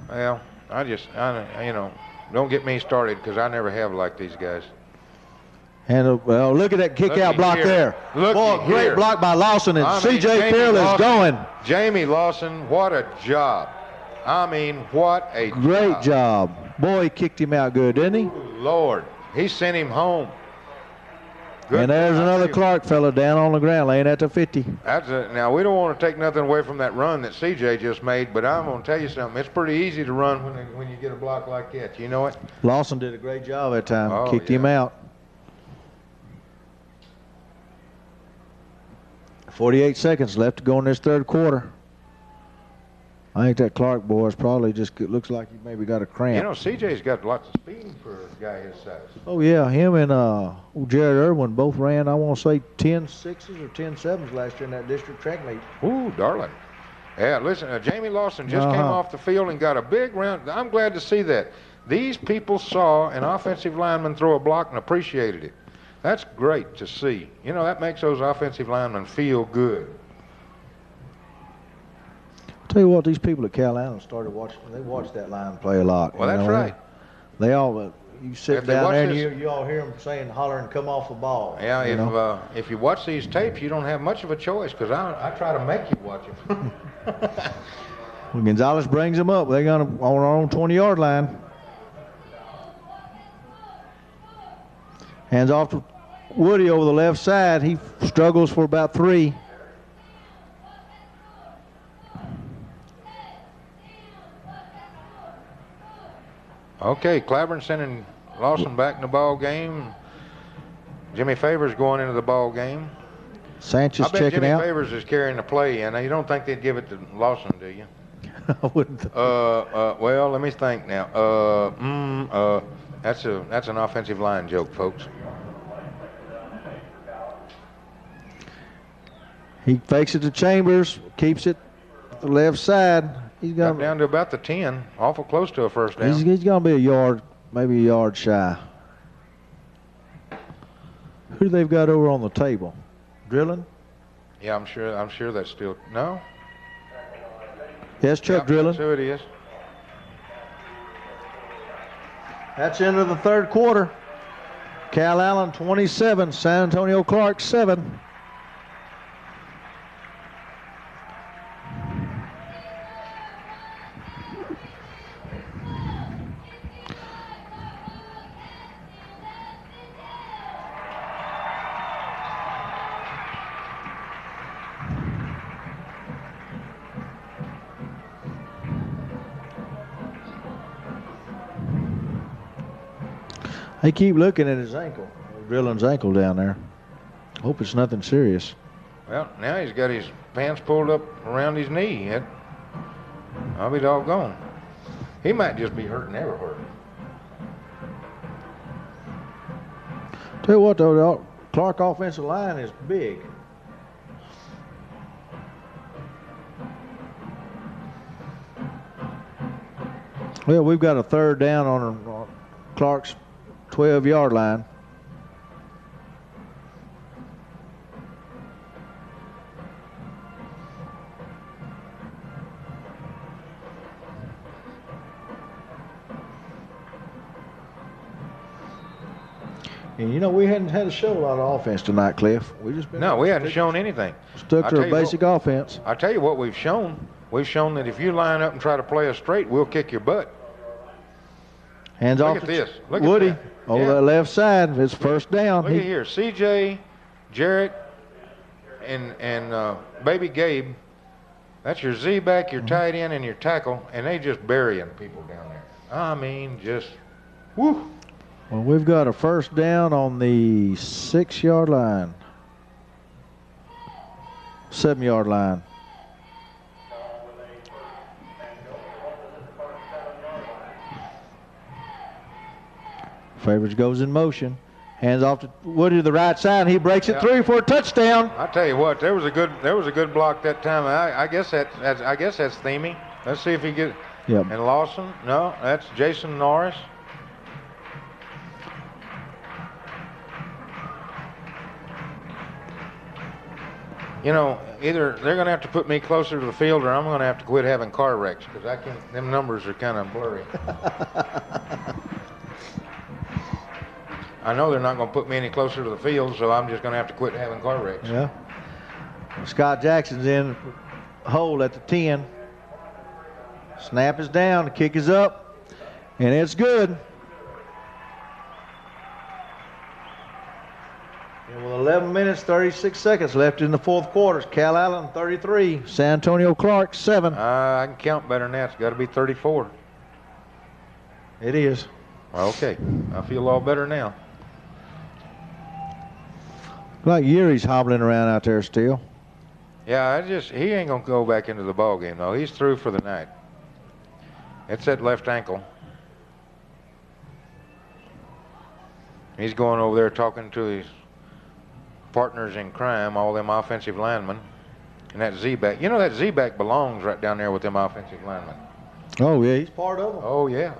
Well, you know, don't get me started because I never have liked these guys. And well, look at that kick-out block there. Boy, great block by Lawson, and C.J. Field is going. Jamie Lawson, what a job. I mean, what a great job. Boy, he kicked him out good, didn't he? Ooh, Lord, he sent him home. Good. And there's another Clarke fella down on the ground laying at the 50. Now, we don't want to take nothing away from that run that CJ just made, but I'm going to tell you something. It's pretty easy to run when you get a block like that. You know it? Lawson did a great job that time. Oh, Kicked him out. 48 seconds left to go in this third quarter. I think that Clarke boy is probably just looks like he maybe got a cramp. You know, CJ's got lots of speed for a guy his size. Oh, yeah. Him and Jared Irwin both ran, I want to say, 10.6s or 10.7s last year in that district track meet. Ooh, darling. Yeah, listen, Jamie Lawson just came off the field and got a big round. I'm glad to see that. These people saw an offensive lineman throw a block and appreciated it. That's great to see. You know, that makes those offensive linemen feel good. Tell you what, these people at Calallen started watching. They watched that line play a lot. Well, that's right. They all, you sit down there and you all hear them saying, hollering, "Come off the ball." Yeah, if you watch these tapes, you don't have much of a choice because I try to make you watch them. Well, Gonzalez brings them up. They're going on our own 20-yard line. Hands off to Woody over the left side. He struggles for about 3. Okay, Clyburn sending Lawson back in the ball game. Jimmy Favors going into the ball game. Sanchez checking out. I bet Jimmy Favors is carrying the play, and you don't think they'd give it to Lawson, do you? I wouldn't. Well, let me think now. That's an offensive line joke, folks. He fakes it to Chambers, keeps it to the left side. He's got down to about the 10, awful close to a first down. He's going to be a yard, maybe a yard shy. Who they've got over on the table? Drilling? Yeah, I'm sure that's still no. Yes, Chuck Drilling. That's who it is. That's into the third quarter. Calallen 27, San Antonio Clarke 7. They keep looking at his ankle, Drilling's ankle down there. Hope it's nothing serious. Well, now he's got his pants pulled up around his knee. I'll be doggone. He might just be hurting everywhere. Tell you what, though, the Clarke offensive line is big. Well, we've got a third down on Clarke's 12-yard line. And you know, we hadn't had to show a lot of offense tonight, Cliff. We hadn't shown anything. Stuck to a basic offense. I tell you what we've shown. We've shown that if you line up and try to play us straight, we'll kick your butt. Hands off to Woody over the left side. It's first down. Look at here. CJ, Jarrett, and Baby Gabe, that's your Z-back, your tight end, and your tackle, and they just burying people down there. I mean, just, whoo. Well, we've got a first down on the 6-yard line. 7-yard line. Favors goes in motion. Hands off to Woody to the right side. He breaks it through for a touchdown. I tell you what, there was a good block that time. I guess that's Themey. Let's see if he gets. Yep. And Lawson? No, that's Jason Norris. You know, either they're going to have to put me closer to the field, or I'm going to have to quit having car wrecks because I can't. Them numbers are kind of blurry. I know they're not going to put me any closer to the field, so I'm just going to have to quit having car wrecks. Yeah. Scott Jackson's in hold at the 10. Snap is down, the kick is up, and it's good. And with 11 minutes, 36 seconds left in the fourth quarter, it's Calallen 33, San Antonio Clarke 7. I can count better than that. It's got to be 34. It is. Okay. I feel all better now. Like Yuri's hobbling around out there still. Yeah, he ain't going to go back into the ball game, though. He's through for the night. It's that left ankle. He's going over there talking to his partners in crime, all them offensive linemen, and that Z-back. You know that Z-back belongs right down there with them offensive linemen. Oh, yeah, he's part of them. Oh, yeah.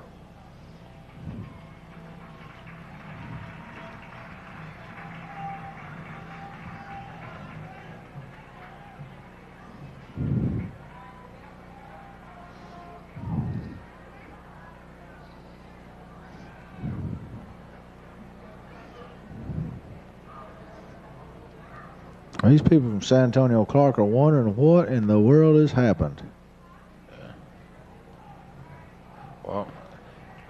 These people from San Antonio Clarke are wondering what in the world has happened. Well,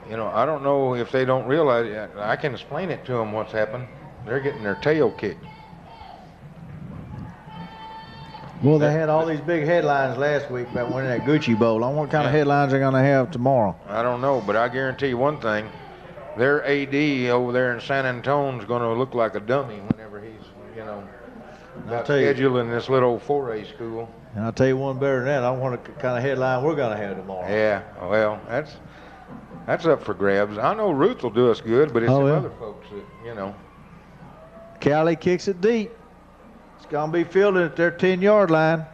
you know, I don't know if they don't realize it. I can explain it to them what's happened. They're getting their tail kicked. Well, they had all these big headlines last week about winning that Gucci Bowl. I wonder what kind of headlines they're going to have tomorrow. I don't know, but I guarantee you one thing. Their AD over there in San Antonio is going to look like a dummy whenever he's, you know, scheduling this little 4A school. And I'll tell you one better than that. I wonder what kind of headline we're going to have tomorrow. Yeah, well, that's up for grabs. I know Ruth will do us good, but it's some other folks that, you know. Cali kicks it deep. It's going to be fielded at their 10-yard line.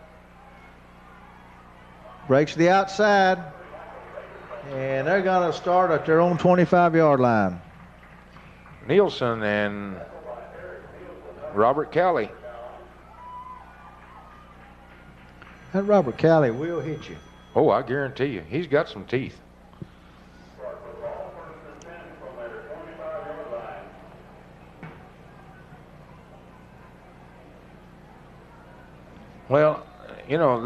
Breaks to the outside. And they're going to start at their own 25-yard line. Nielsen and Robert Cali. That Robert Cali will hit you. Oh, I guarantee you. He's got some teeth. Well, you know,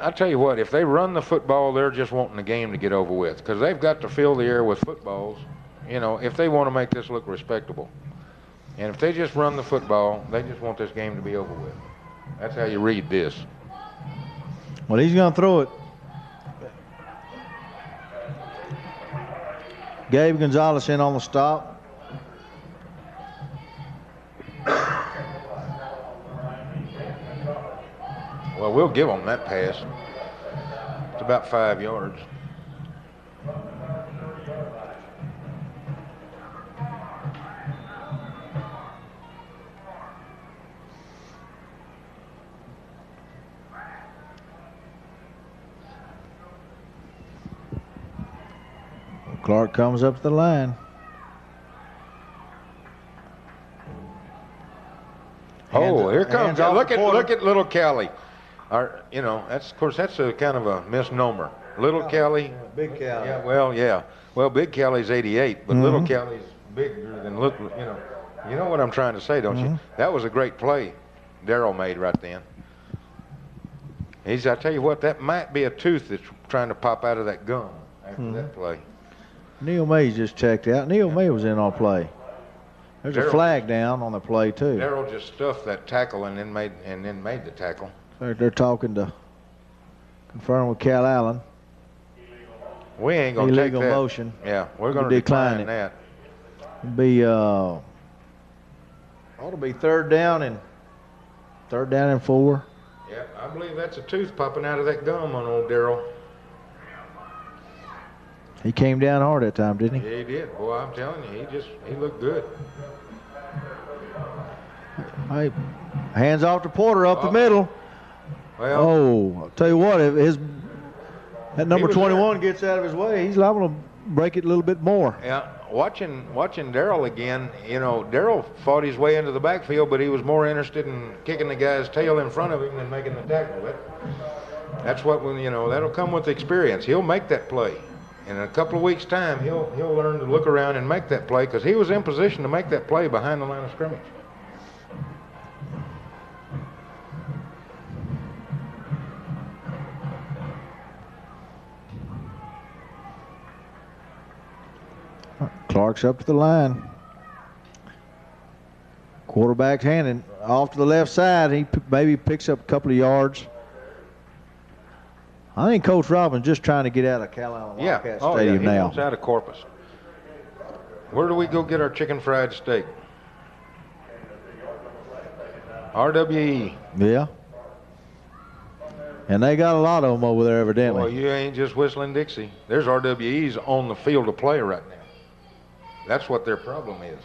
I tell you what, if they run the football, they're just wanting the game to get over with because they've got to fill the air with footballs, you know, if they want to make this look respectable. And if they just run the football, they just want this game to be over with. That's how you read this. Well, he's going to throw it. Gabe Gonzalez in on the stop. Well, we'll give them that pass. It's about 5 yards. Clarke comes up to the line. Oh, here comes. Look at little Cali. You know, that's a kind of a misnomer. Little Cali. Big Cali. Yeah, well, yeah. Well, Big Cali's 88, but Little Cali's bigger than look. You know what I'm trying to say, don't you? That was a great play Darryl made right then. I tell you what, that might be a tooth that's trying to pop out of that gum after that play. Neil Mays just checked out. Neil May was in on play. There's a flag down on the play too. Darrell just stuffed that tackle and then made the tackle. They're talking to confirm with Calallen. We ain't gonna take that. Illegal motion. Yeah, we're gonna decline that. Be ought to be third down and 4. Yeah, I believe that's a tooth popping out of that gum on old Darrell. He came down hard that time, didn't he? Yeah, he did. Boy, I'm telling you, he looked good. Hey, hands off to Porter up the middle. Well, I'll tell you what, if that number 21 gets out of his way, he's liable to break it a little bit more. Yeah, watching Darrell again, Darrell fought his way into the backfield, but he was more interested in kicking the guy's tail in front of him than making the tackle. That's what, that'll come with experience. He'll make that play. In a couple of weeks' time, he'll learn to look around and make that play because he was in position to make that play behind the line of scrimmage. Clark's up to the line. Quarterback's handing off to the left side. He maybe picks up a couple of yards. I think Coach Robbins just trying to get out of Calallen Wildcat Stadium now. He wants out of Corpus. Where do we go get our chicken fried steak? RWE. Yeah. And they got a lot of them over there, evidently. Well, you ain't just whistling Dixie. There's RWEs on the field of play right now. That's what their problem is.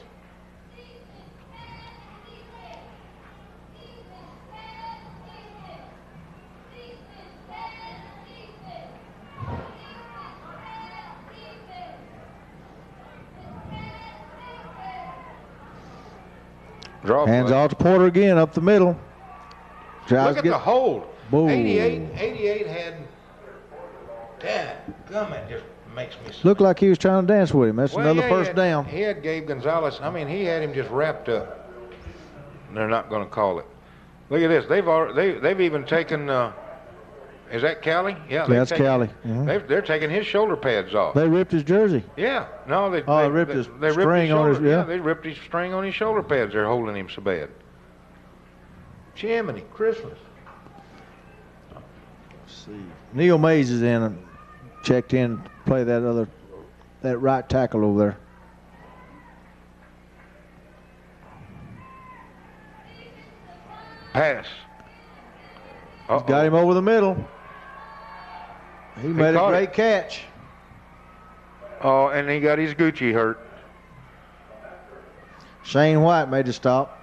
Hands off to Porter again, up the middle. Look at the hold. Boom. 88 had. Dad, it just makes me. Looked like he was trying to dance with him. That's another first down. He had Gabe Gonzalez. I mean, he had him just wrapped up. They're not going to call it. Look at this. They've even taken. Is that Callie? Yeah, that's Callie. Mm-hmm. They're taking his shoulder pads off. They ripped his jersey. Yeah, no, they ripped his string on his. Yeah, they ripped his string on his shoulder pads. They're holding him so bad. Jiminy Christmas. Let's see. Neil Mays is in and checked in to play that right tackle over there. Pass. He's got him over the middle. He made a great catch. Oh, and he got his Gucci hurt. Shane White made the stop.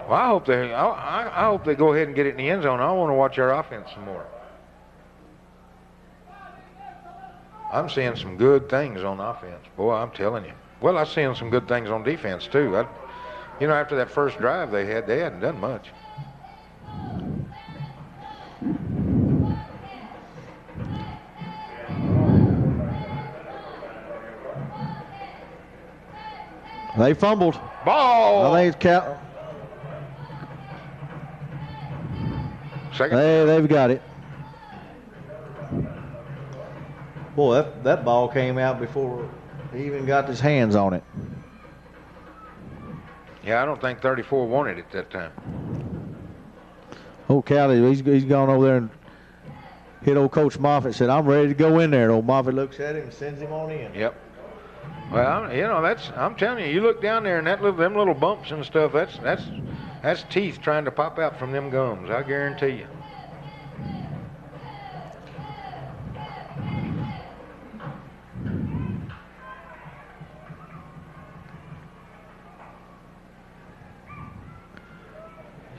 Well, I hope they go ahead and get it in the end zone. I want to watch our offense some more. I'm seeing some good things on offense. Boy, I'm telling you. Well, I'm seeing some good things on defense, too. After that first drive they hadn't done much. They fumbled. Ball! I think it's Second. They've got it. Boy, that ball came out before he even got his hands on it. Yeah, I don't think 34 wanted it that time. Oh, Callie, he's gone over there and hit old Coach Moffitt. Said, "I'm ready to go in there." And old Moffitt looks at him and sends him on in. Yep. Well, I'm telling you, you look down there and them little bumps and stuff. That's teeth trying to pop out from them gums. I guarantee you.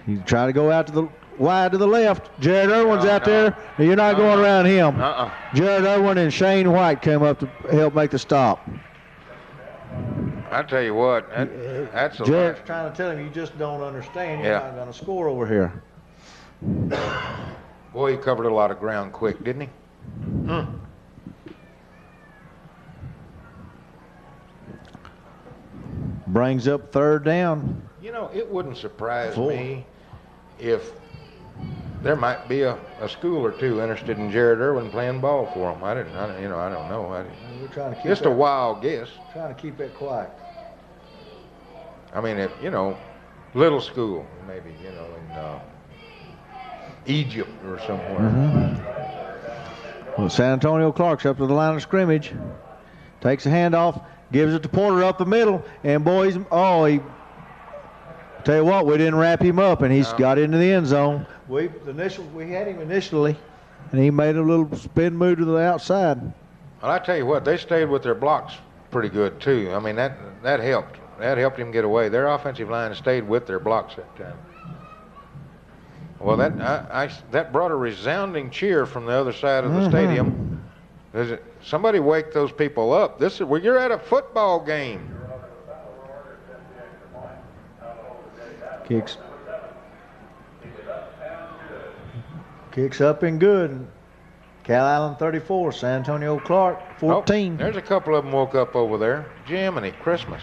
He tried to go out to the wide to the left. Jared Irwin's out there. You're not going around him. Jared Irwin and Shane White came up to help make the stop. I tell you what, that's a Jared's trying to tell him, you just don't understand. You're not going to score over here. Boy, he covered a lot of ground quick, didn't he? Brings up third down. It wouldn't surprise me if there might be a school or two interested in Jared Irwin playing ball for him. I don't know. We're trying to keep Just a wild guess. Trying to keep it quiet. I mean, if, little school, maybe, in Egypt or somewhere. Mm-hmm. Well, San Antonio Clarke's up to the line of scrimmage. Takes a handoff, gives it to Porter up the middle, and boys, he tell you what, we didn't wrap him up, and he's got into the end zone. We had him initially, and he made a little spin move to the outside. Well, I tell you what, they stayed with their blocks pretty good too. I mean, that helped. That helped him get away. Their offensive line stayed with their blocks that time. Well, that brought a resounding cheer from the other side of the stadium. Somebody wake those people up. You're at a football game. Kicks up and good. Calallen 34, San Antonio Clarke 14. Oh, there's a couple of them woke up over there. Jiminy Christmas.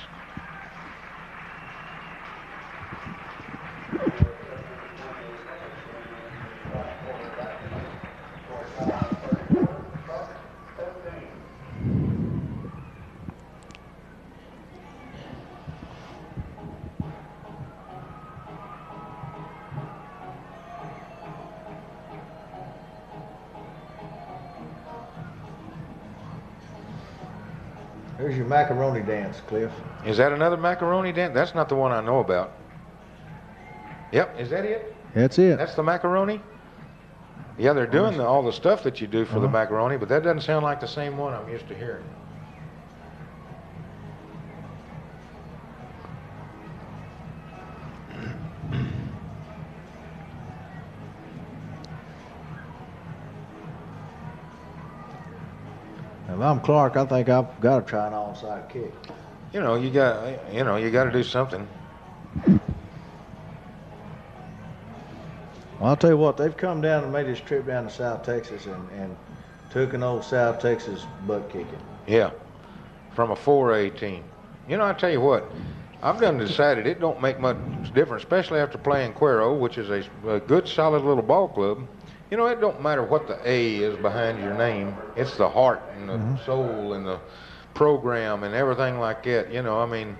There's your macaroni dance, Cliff. Is that another macaroni dance? That's not the one I know about. Yep, is that it? That's it. That's the macaroni? Yeah, they're doing all the stuff that you do for the macaroni, but that doesn't sound like the same one I'm used to hearing. If I'm Clarke, I think I've got to try an onside kick. You got to do something. Well, I'll tell you what, they've come down and made this trip down to South Texas and took an old South Texas butt kicking. Yeah, from a 4A team. I tell you what, I've done decided it don't make much difference, especially after playing Cuero, which is a good, solid little ball club. It don't matter what the A is behind your name. It's the heart and the soul and the program and everything like that. I mean,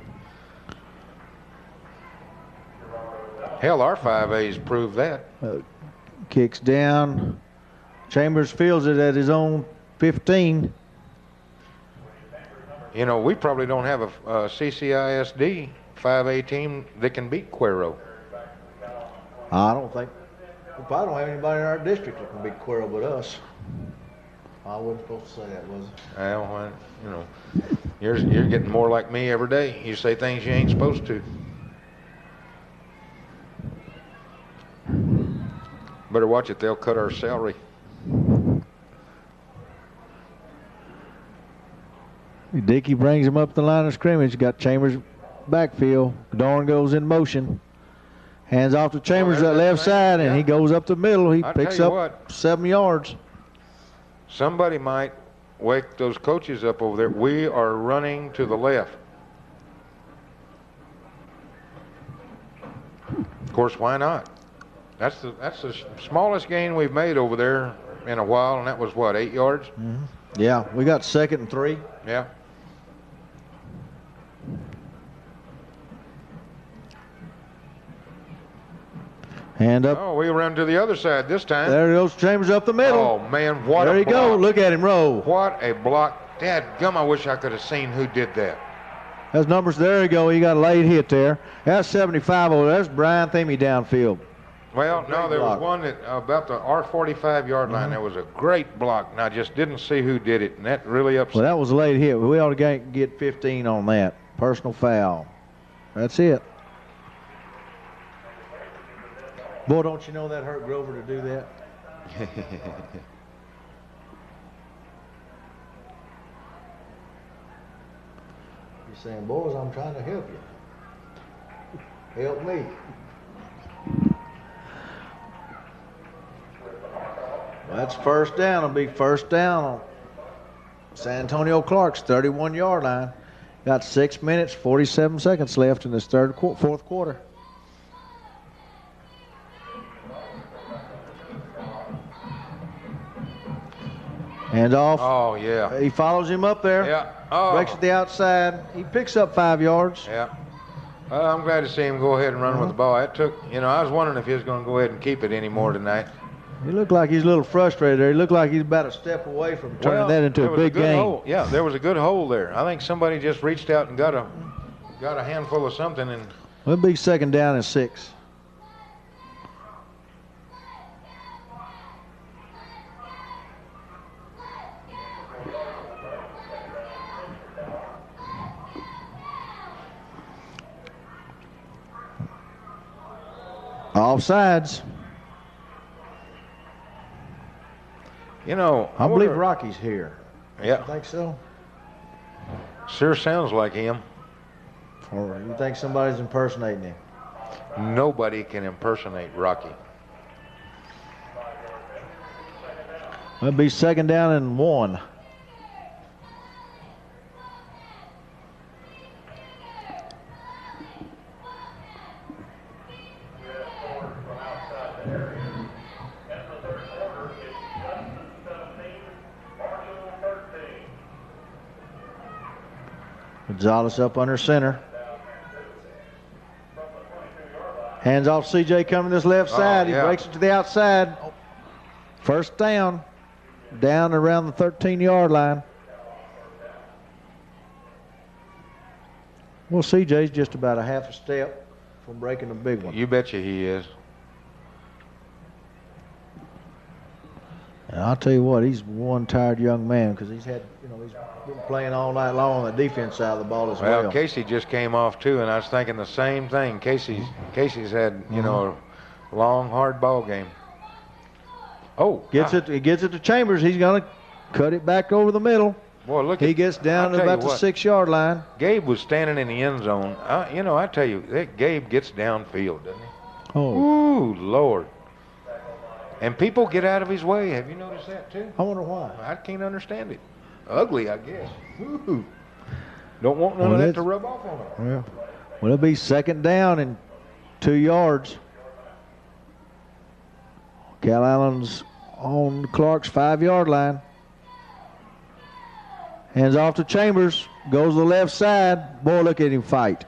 hell, our 5As prove that. Kicks down. Chambers fields it at his own 15. We probably don't have a CCISD 5A team that can beat Cuero. I don't think. We probably don't have anybody in our district that can beat Cuero but us. I wasn't supposed to say that, was I? Well, you're getting more like me every day. You say things you ain't supposed to. Better watch it. They'll cut our salary. Dickey brings him up the line of scrimmage. Got Chambers backfield. Dorn goes in motion. Hands off to Chambers that left side, and he goes up the middle. He picks up 7 yards. Somebody might wake those coaches up over there. We are running to the left. Of course, why not? That's the smallest gain we've made over there in a while, and that was what, 8 yards? Mm-hmm. Yeah, we got 2nd and 3. Yeah. Hand up. Oh, we run to the other side this time. There goes Chambers up the middle. Oh, man, what a block. There you go. Look at him roll. What a block. Dadgum, I wish I could have seen who did that. That's numbers. There you go. He got a late hit there. That's 75 over there. That's Brian Themey downfield. Well, no, there was one that about the R45 yard line. There was a great block, and I just didn't see who did it, and that really upset me. Well, that was a late hit. We ought to get 15 on that. Personal foul. That's it. Boy, don't you know that hurt Grover to do that? You're saying, boys, I'm trying to help you. Help me. Well, that's first down. It'll be first down on San Antonio Clarke's 31-yard line. Got 6 minutes, 47 seconds left in this fourth quarter. Hands off. Oh, yeah. He follows him up there. Yeah. Oh. Breaks to the outside. He picks up 5 yards. Yeah. Well, I'm glad to see him go ahead and run with the ball. It took, I was wondering if he was going to go ahead and keep it anymore tonight. He looked like he's a little frustrated there. He looked like he's about a step away from turning that into a big game. Hole. Yeah, there was a good hole there. I think somebody just reached out and got a handful of something. And it'll be 2nd down and 6. Offsides. I believe Rocky's here. Yeah. You think so? Sure sounds like him. Or you think somebody's impersonating him? Nobody can impersonate Rocky. It'll be 2nd down and 1. Gonzalez up under center. Hands off CJ coming this left side. He breaks it to the outside. 1st down. Down around the 13-yard line. Well, CJ's just about a half a step from breaking a big one. You betcha he is. And I'll tell you what, he's one tired young man because he's had, he's been playing all night long on the defense side of the ball as well. Well, Casey just came off too, and I was thinking the same thing. Casey's had, a long, hard ball game. Oh, he gets it to Chambers. He's going to cut it back over the middle. Boy, look! He gets down to about the 6-yard line. Gabe was standing in the end zone. I tell you, that Gabe gets downfield, doesn't he? Oh, ooh, Lord! And people get out of his way. Have you noticed that too? I wonder why. I can't understand it. Ugly, I guess. Ooh. Don't want none of that to rub off on him. Yeah. Well, it'll be 2nd down and 2 yards. Calallen's on Clark's 5-yard line. Hands off to Chambers. Goes to the left side. Boy, look at him fight.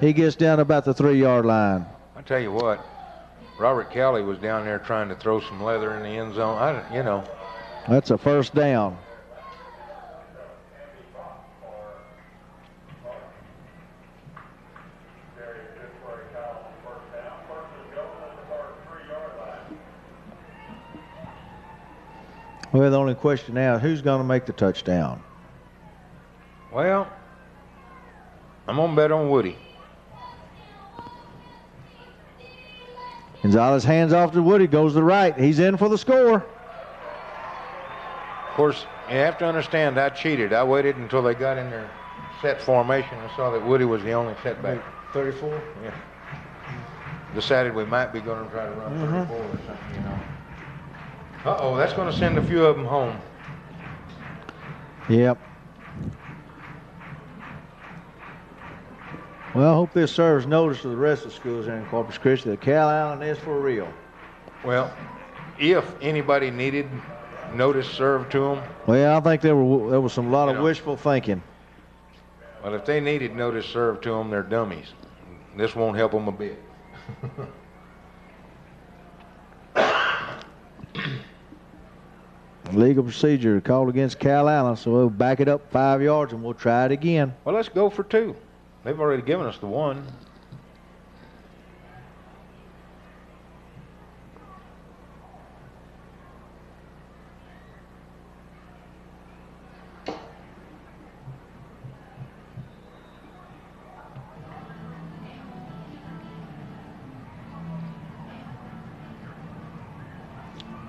He gets down about the 3-yard line. I tell you what, Robert Kelly was down there trying to throw some leather in the end zone. That's a 1st down. Well, the only question now is who's going to make the touchdown? Well, I'm going to bet on Woody. Gonzalez hands off to Woody, goes to the right. He's in for the score. Of course, you have to understand I cheated. I waited until they got in their set formation and saw that Woody was the only setback. 34? Yeah. Decided we might be going to try to run 34 or something, Uh-oh, that's going to send a few of them home. Yep. Well, I hope this serves notice to the rest of the schools here in Corpus Christi that Calallen is for real. Well, if anybody needed notice served to them. Well, I think there was a lot of wishful thinking. Well, if they needed notice served to them, they're dummies. This won't help them a bit. Legal procedure called against Calallen, so we'll back it up 5 yards and we'll try it again. Well, let's go for 2. They've already given us the 1.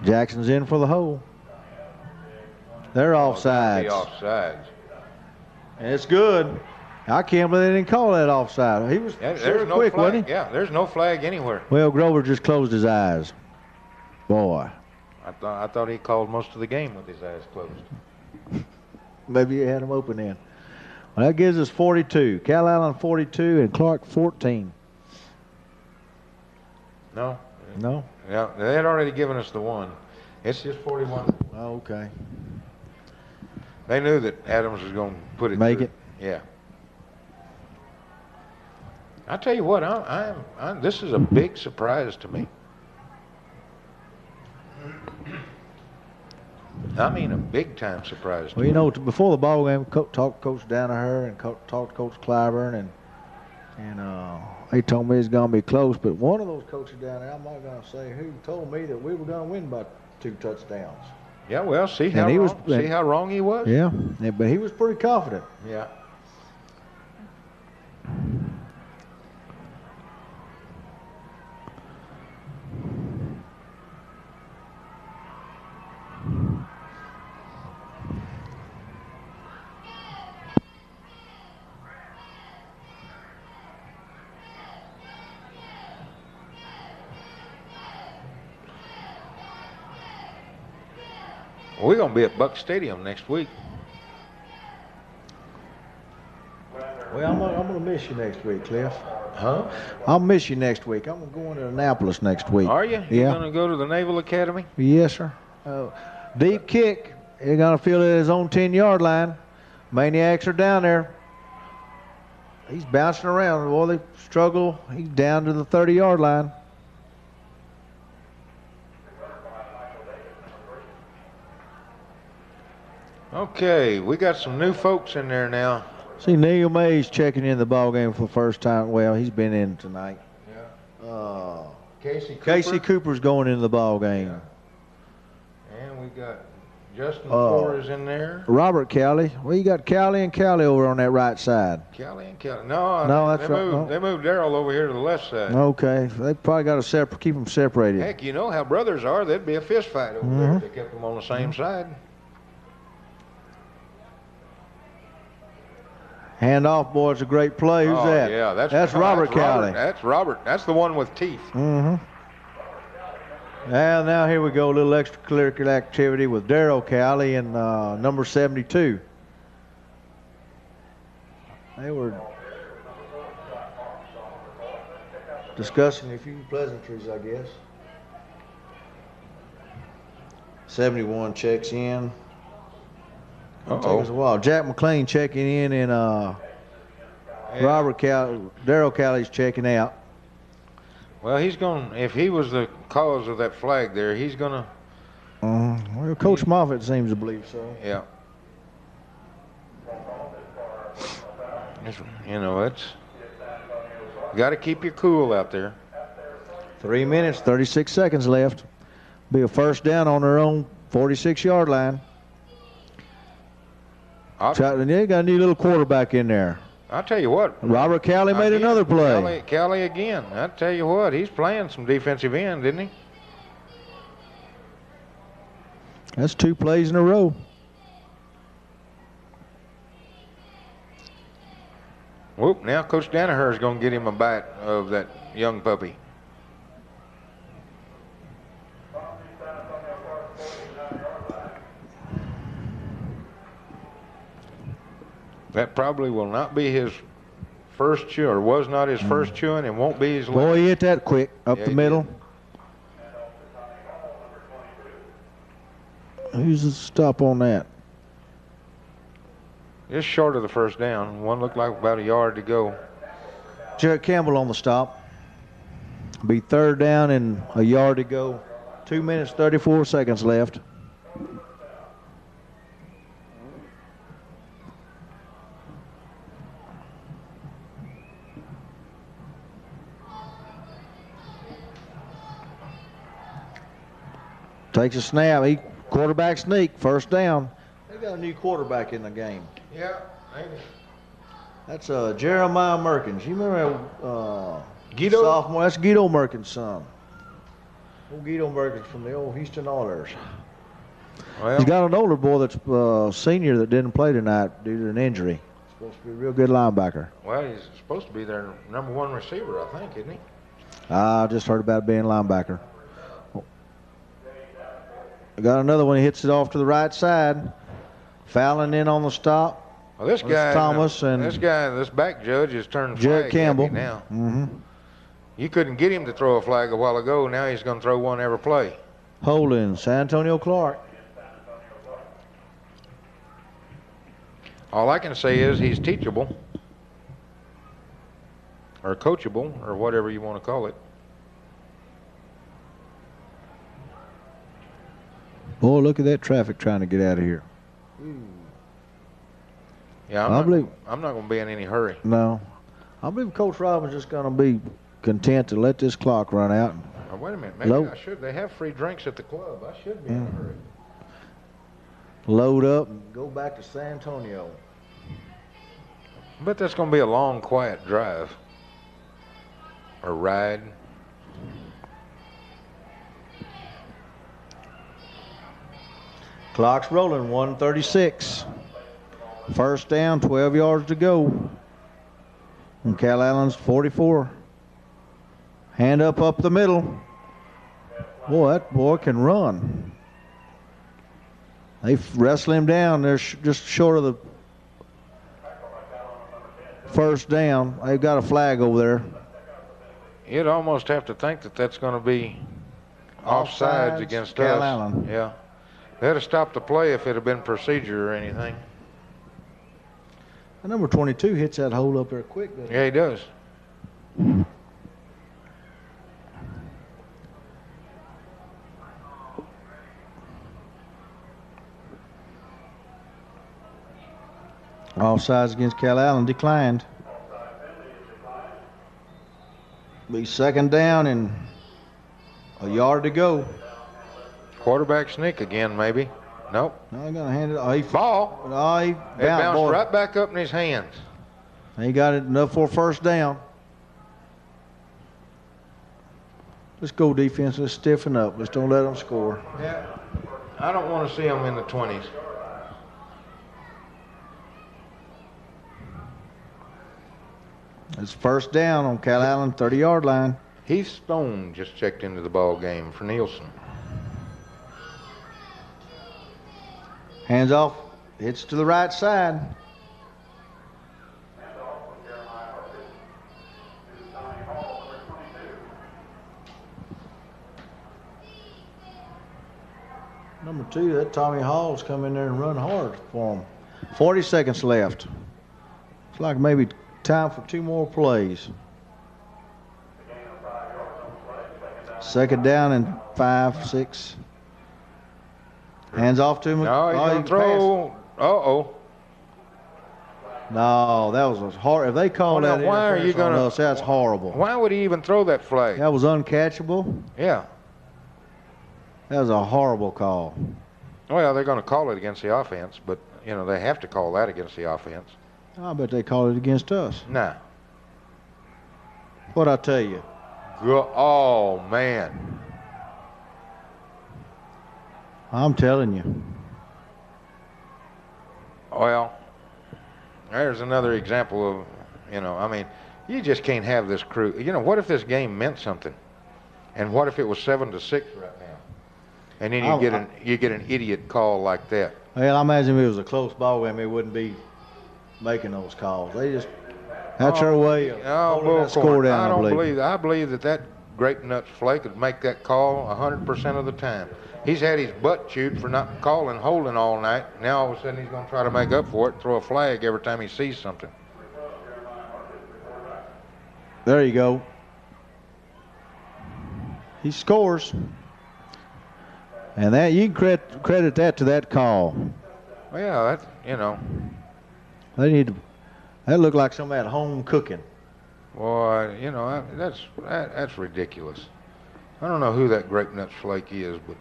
Jackson's in for the hole. They're offsides. Offsides. And it's good. I can't believe they didn't call that offside. He was sure quick, flag. wasn't he? Yeah, there's no flag anywhere. Well, Grover just closed his eyes. Boy. I thought he called most of the game with his eyes closed. Maybe he had them open then. Well, that gives us 42. Calallen 42 and Clarke 14. No. No? Yeah, they had already given us the 1. It's just 41. Oh, okay. They knew that Adams was going to put it Make through. it. Yeah. I tell you what, this is a big surprise to me. I mean, a big-time surprise to Well, me. you know, before the ball game, talked to Coach Danaher and talked to Coach Clyburn, and he told me it's going to be close. But one of those coaches down there, I'm not going to say who, told me that we were going to win by 2 touchdowns. Yeah, well, see how wrong he was? Yeah, but he was pretty confident. Yeah. We're going to be at Buck Stadium next week. Well, I'm going to miss you next week, Cliff. Huh? I'll miss you next week. I'm going to Annapolis next week. Are you? Yeah. You're going to go to the Naval Academy? Yes, sir. Deep kick. You're going to feel it at his own 10-yard line. Maniacs are down there. He's bouncing around. Boy, they struggle. He's down to the 30-yard line. Okay, we got some new folks in there now. See, Neil Mays checking in the ball game for the first time. Well, he's been in tonight. Yeah. Casey Cooper. Casey Cooper's going into the ball game. Yeah. And we got Justin Flores in there. Robert Cowley. Well, you got Cowley and Cowley over on that right side. Cowley and Cowley. No, that's they right. moved. They moved Darrell over here to the left side. Okay, they probably got to keep them separated. Heck, you know how brothers are. There'd be a fist fight over there if they kept them on the same side. Handoff, boy, it's a great play. Who's that? Yeah, that's Robert Cowley. That's Robert. That's the one with teeth. And now here we go, a little extracurricular activity with Darrell Cowley and number 72. They were discussing a few pleasantries, I guess. 71 checks in. It'll take us a while. Jack McLean checking in, and Darrell Cowley's checking out. Well, he's going. If he was the cause of that flag there, he's going to. Well, Coach Moffitt seems to believe so. Yeah. You know, it's got to keep your cool out there. 3 minutes, 36 seconds left. Be a first down on their own 46-yard line. They got a new little quarterback in there. I'll tell you what. Robert Cowley made another play. Cowley again. I'll tell you what. He's playing some defensive end, didn't he? That's 2 plays in a row. Whoop, now Coach Danaher is going to get him a bite of that young puppy. That probably will not be his first chew, or was not his first chewing, and won't be his last. Boy, he hit that quick up the middle. Who's the stop on that? Just short of the first down. One looked like about a yard to go. Jarrett Campbell on the stop. Be 3rd down and a yard to go. 2 minutes, 34 seconds left. Takes a snap. Quarterback sneak. 1st down. They got a new quarterback in the game. Yeah, maybe. That's Jeremiah Merkins. You remember Guido? sophomore? That's Guido Merkins' son. Old Guido Merkins from the old Houston Oilers. Well, He's got an older boy that's senior that didn't play tonight due to an injury. Supposed to be a real good linebacker. well, he's supposed to be their #1 receiver, I think, isn't he? I just heard about being linebacker. Got another one. He hits it off to the right side. Fouling in on the stop. Well, this guy, Thomas and this back judge is turning Jarrett flag Campbell now. You couldn't get him to throw a flag a while ago. Now he's going to throw one every play. Holding San Antonio Clarke. All I can say is he's teachable or coachable or whatever you want to call it. Boy, look at that traffic trying to get out of here. Yeah, I'm not going to be in any hurry. No. I believe Coach Robbins is just going to be content to let this clock run out. Oh, wait a minute. Maybe I should. They have free drinks at the club. I should be in a hurry. Load up and go back to San Antonio. I bet that's going to be a long, quiet drive or ride. Clock's rolling, 1:36. First down, 12 yards to go. And Calallen's 44. Hand up the middle. Boy, that boy can run. They wrestle him down. They're just short of the first down. They've got a flag over there. You'd almost have to think that that's going to be offsides against Calallen. us. Yeah. They'd have stopped the play if it had been procedure or anything. And number 22 hits that hole up there quick. Yeah, he does. Offsides against Calallen declined. Be second down and a yard to go. Quarterback sneak again, maybe. Nope. No, they're going to hand it. Ball. He bounced right back up in his hands. He got it enough for a first down. Let's go defense. Let's stiffen up. Let's don't let them score. Yeah. I don't want to see them in the 20s. It's first down on Calallen, 30-yard line. Heath Stone just checked into the ball game for Nielsen. Hands off. Hits to the right side. Number 2, that Tommy Hall's come in there and run hard for him. 40 seconds left. It's like maybe time for 2 more plays. Second down and 5, 6. Hands off to him. No, he's going to throw. Uh-oh. No, that was hard. If they called that interference on us, that's horrible. Why would he even throw that flag? That was uncatchable. Yeah. That was a horrible call. Well, they're going to call it against the offense, but, you know, they have to call that against the offense. I bet they call it against us. Nah. What'd I tell you? Oh, man. I'm telling you. Well, there's another example of, you know, I mean, you just can't have this crew. You know, what if this game meant something? And what if it was 7-6 right now? And then you get an idiot call like that. Well, I imagine if it was a close ball game, it wouldn't be making those calls. They just, that's their way of holding that score down, I believe that grape nuts flake would make that call 100% of the time. He's had his butt chewed for not calling holding all night. Now all of a sudden he's going to try to make up for it, throw a flag every time he sees something. There you go. He scores. And that you can credit that to that call. Well, yeah, that, you know. That looked like somebody at home cooking. Boy, you know, that's ridiculous. I don't know who that grape nuts flake is, but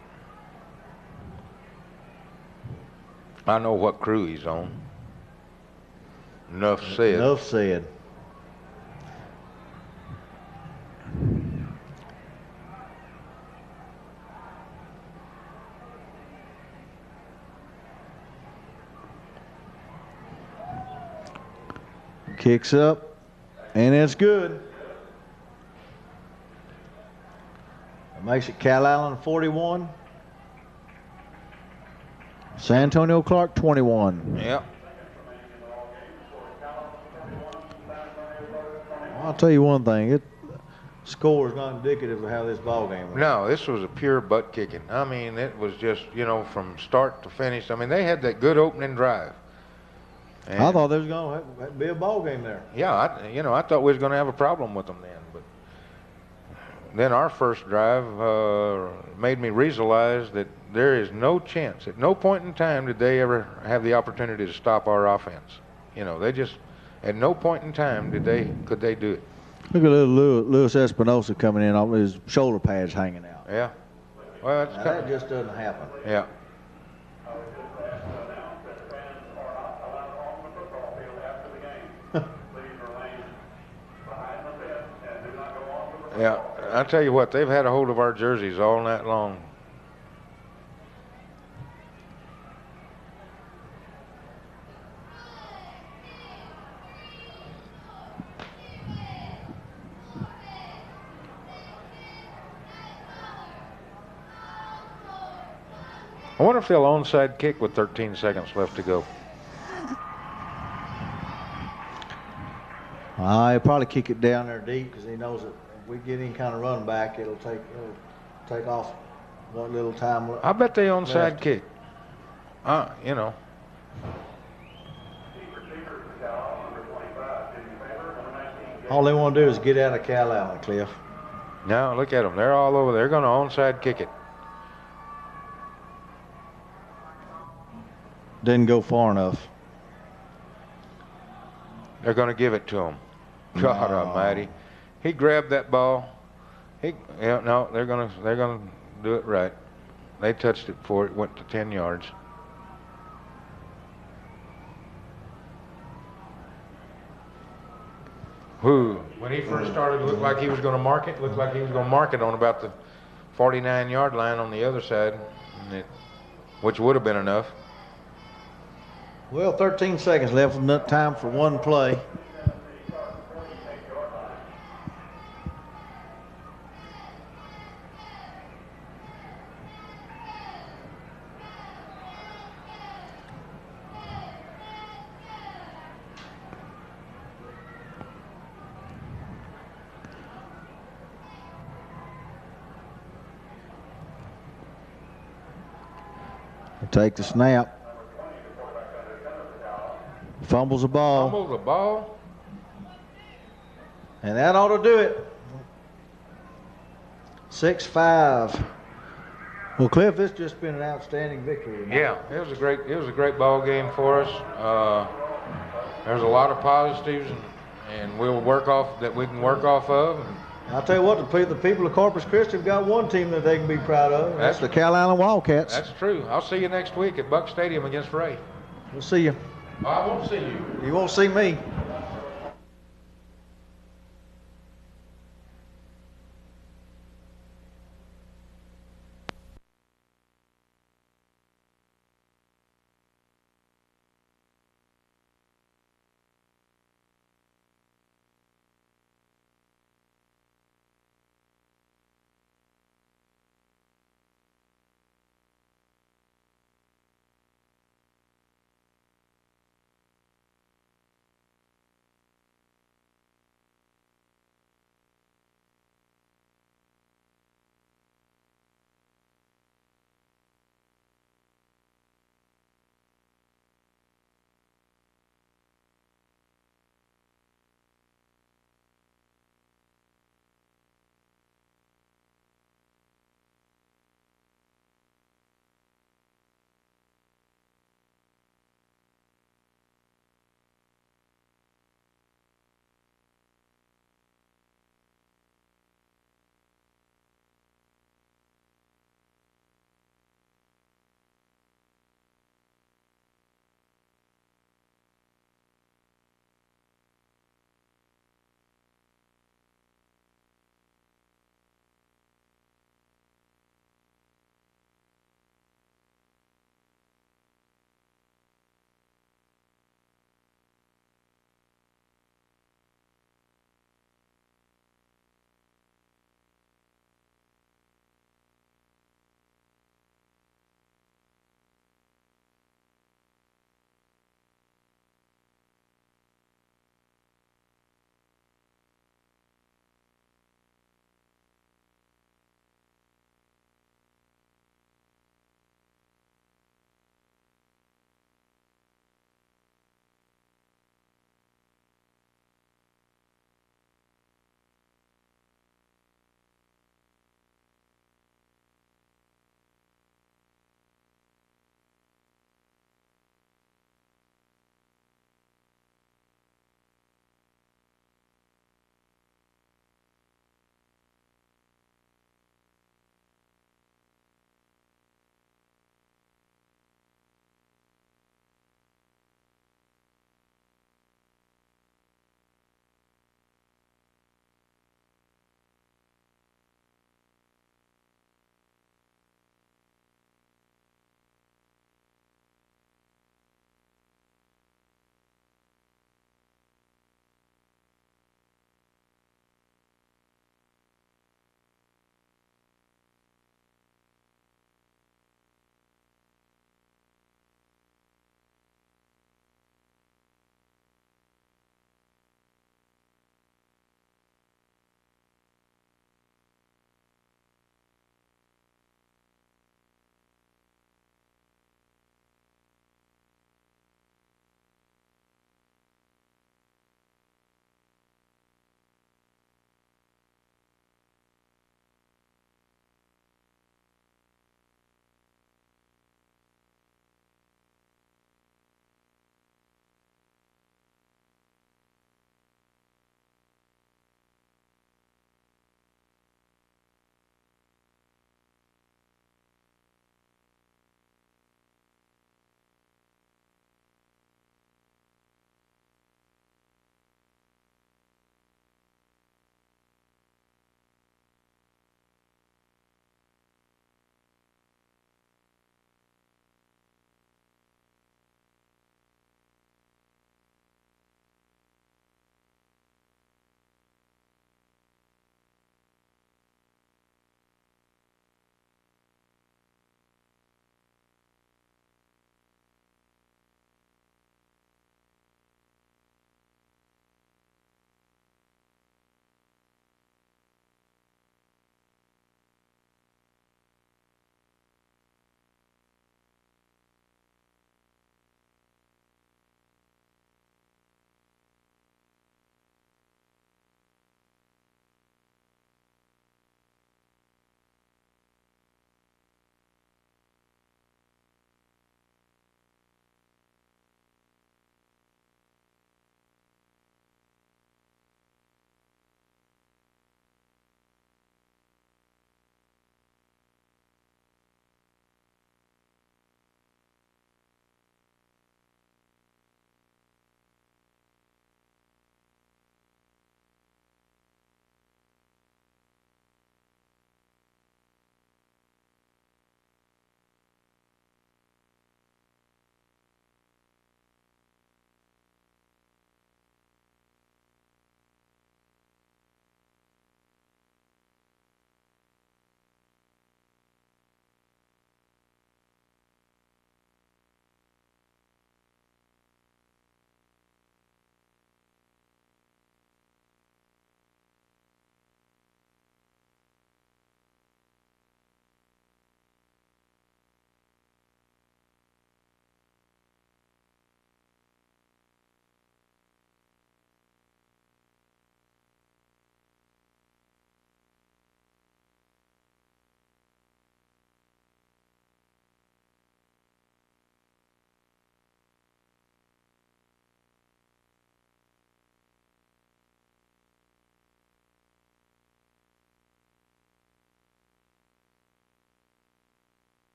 I know what crew he's on. Enough said. Enough said. Kicks up, and it's good. It makes it Calallen 41. San Antonio Clarke 21. Yep. I'll tell you one thing. Score is not indicative of how this ball game went. No, this was a pure butt kicking. I mean, it was just, you know, from start to finish. I mean, they had that good opening drive. And I thought there was going to be a ball game there. yeah, I thought we was going to have a problem with them then, but then our first drive made me realize that there is no chance. At no point in time did they ever have the opportunity to stop our offense. They just at no point in time could they do it. Look at little Luis Espinosa coming in, all his shoulder pads hanging out. Yeah. Well, That just doesn't happen. Yeah. Yeah, I tell you what, they've had a hold of our jerseys all night long. I wonder if they'll onside kick with 13 seconds left to go. He'll probably kick it down there deep because he knows that if we get any kind of run back, it'll take off one little time. I bet they onside left. kick. All they want to do is get out of Calallen, Cliff. Now look at them. They're all over. They're going to onside kick it. Didn't go far enough. They're going to give it to him. God Almighty! He grabbed that ball. No, they're going to do it right. They touched it before it went to 10 yards. Who? When he first started, it looked like he was going to mark it. Looked like he was going to mark it on about the 49-yard line on the other side, which would have been enough. Well, 13 seconds left, enough time for one play. Take the snap. Fumbles the ball. Fumbles the ball. And that ought to do it. 6-5. Well, Cliff, it's just been an outstanding victory tonight. Yeah, it was a great ball game for us. There's a lot of positives, and we'll work off that we can work off of. And I'll tell you what, the people of Corpus Christi have got one team that they can be proud of. That's the Calallen Wildcats. That's true. I'll see you next week at Buck Stadium against Ray. We'll see you. I won't see you. You won't see me.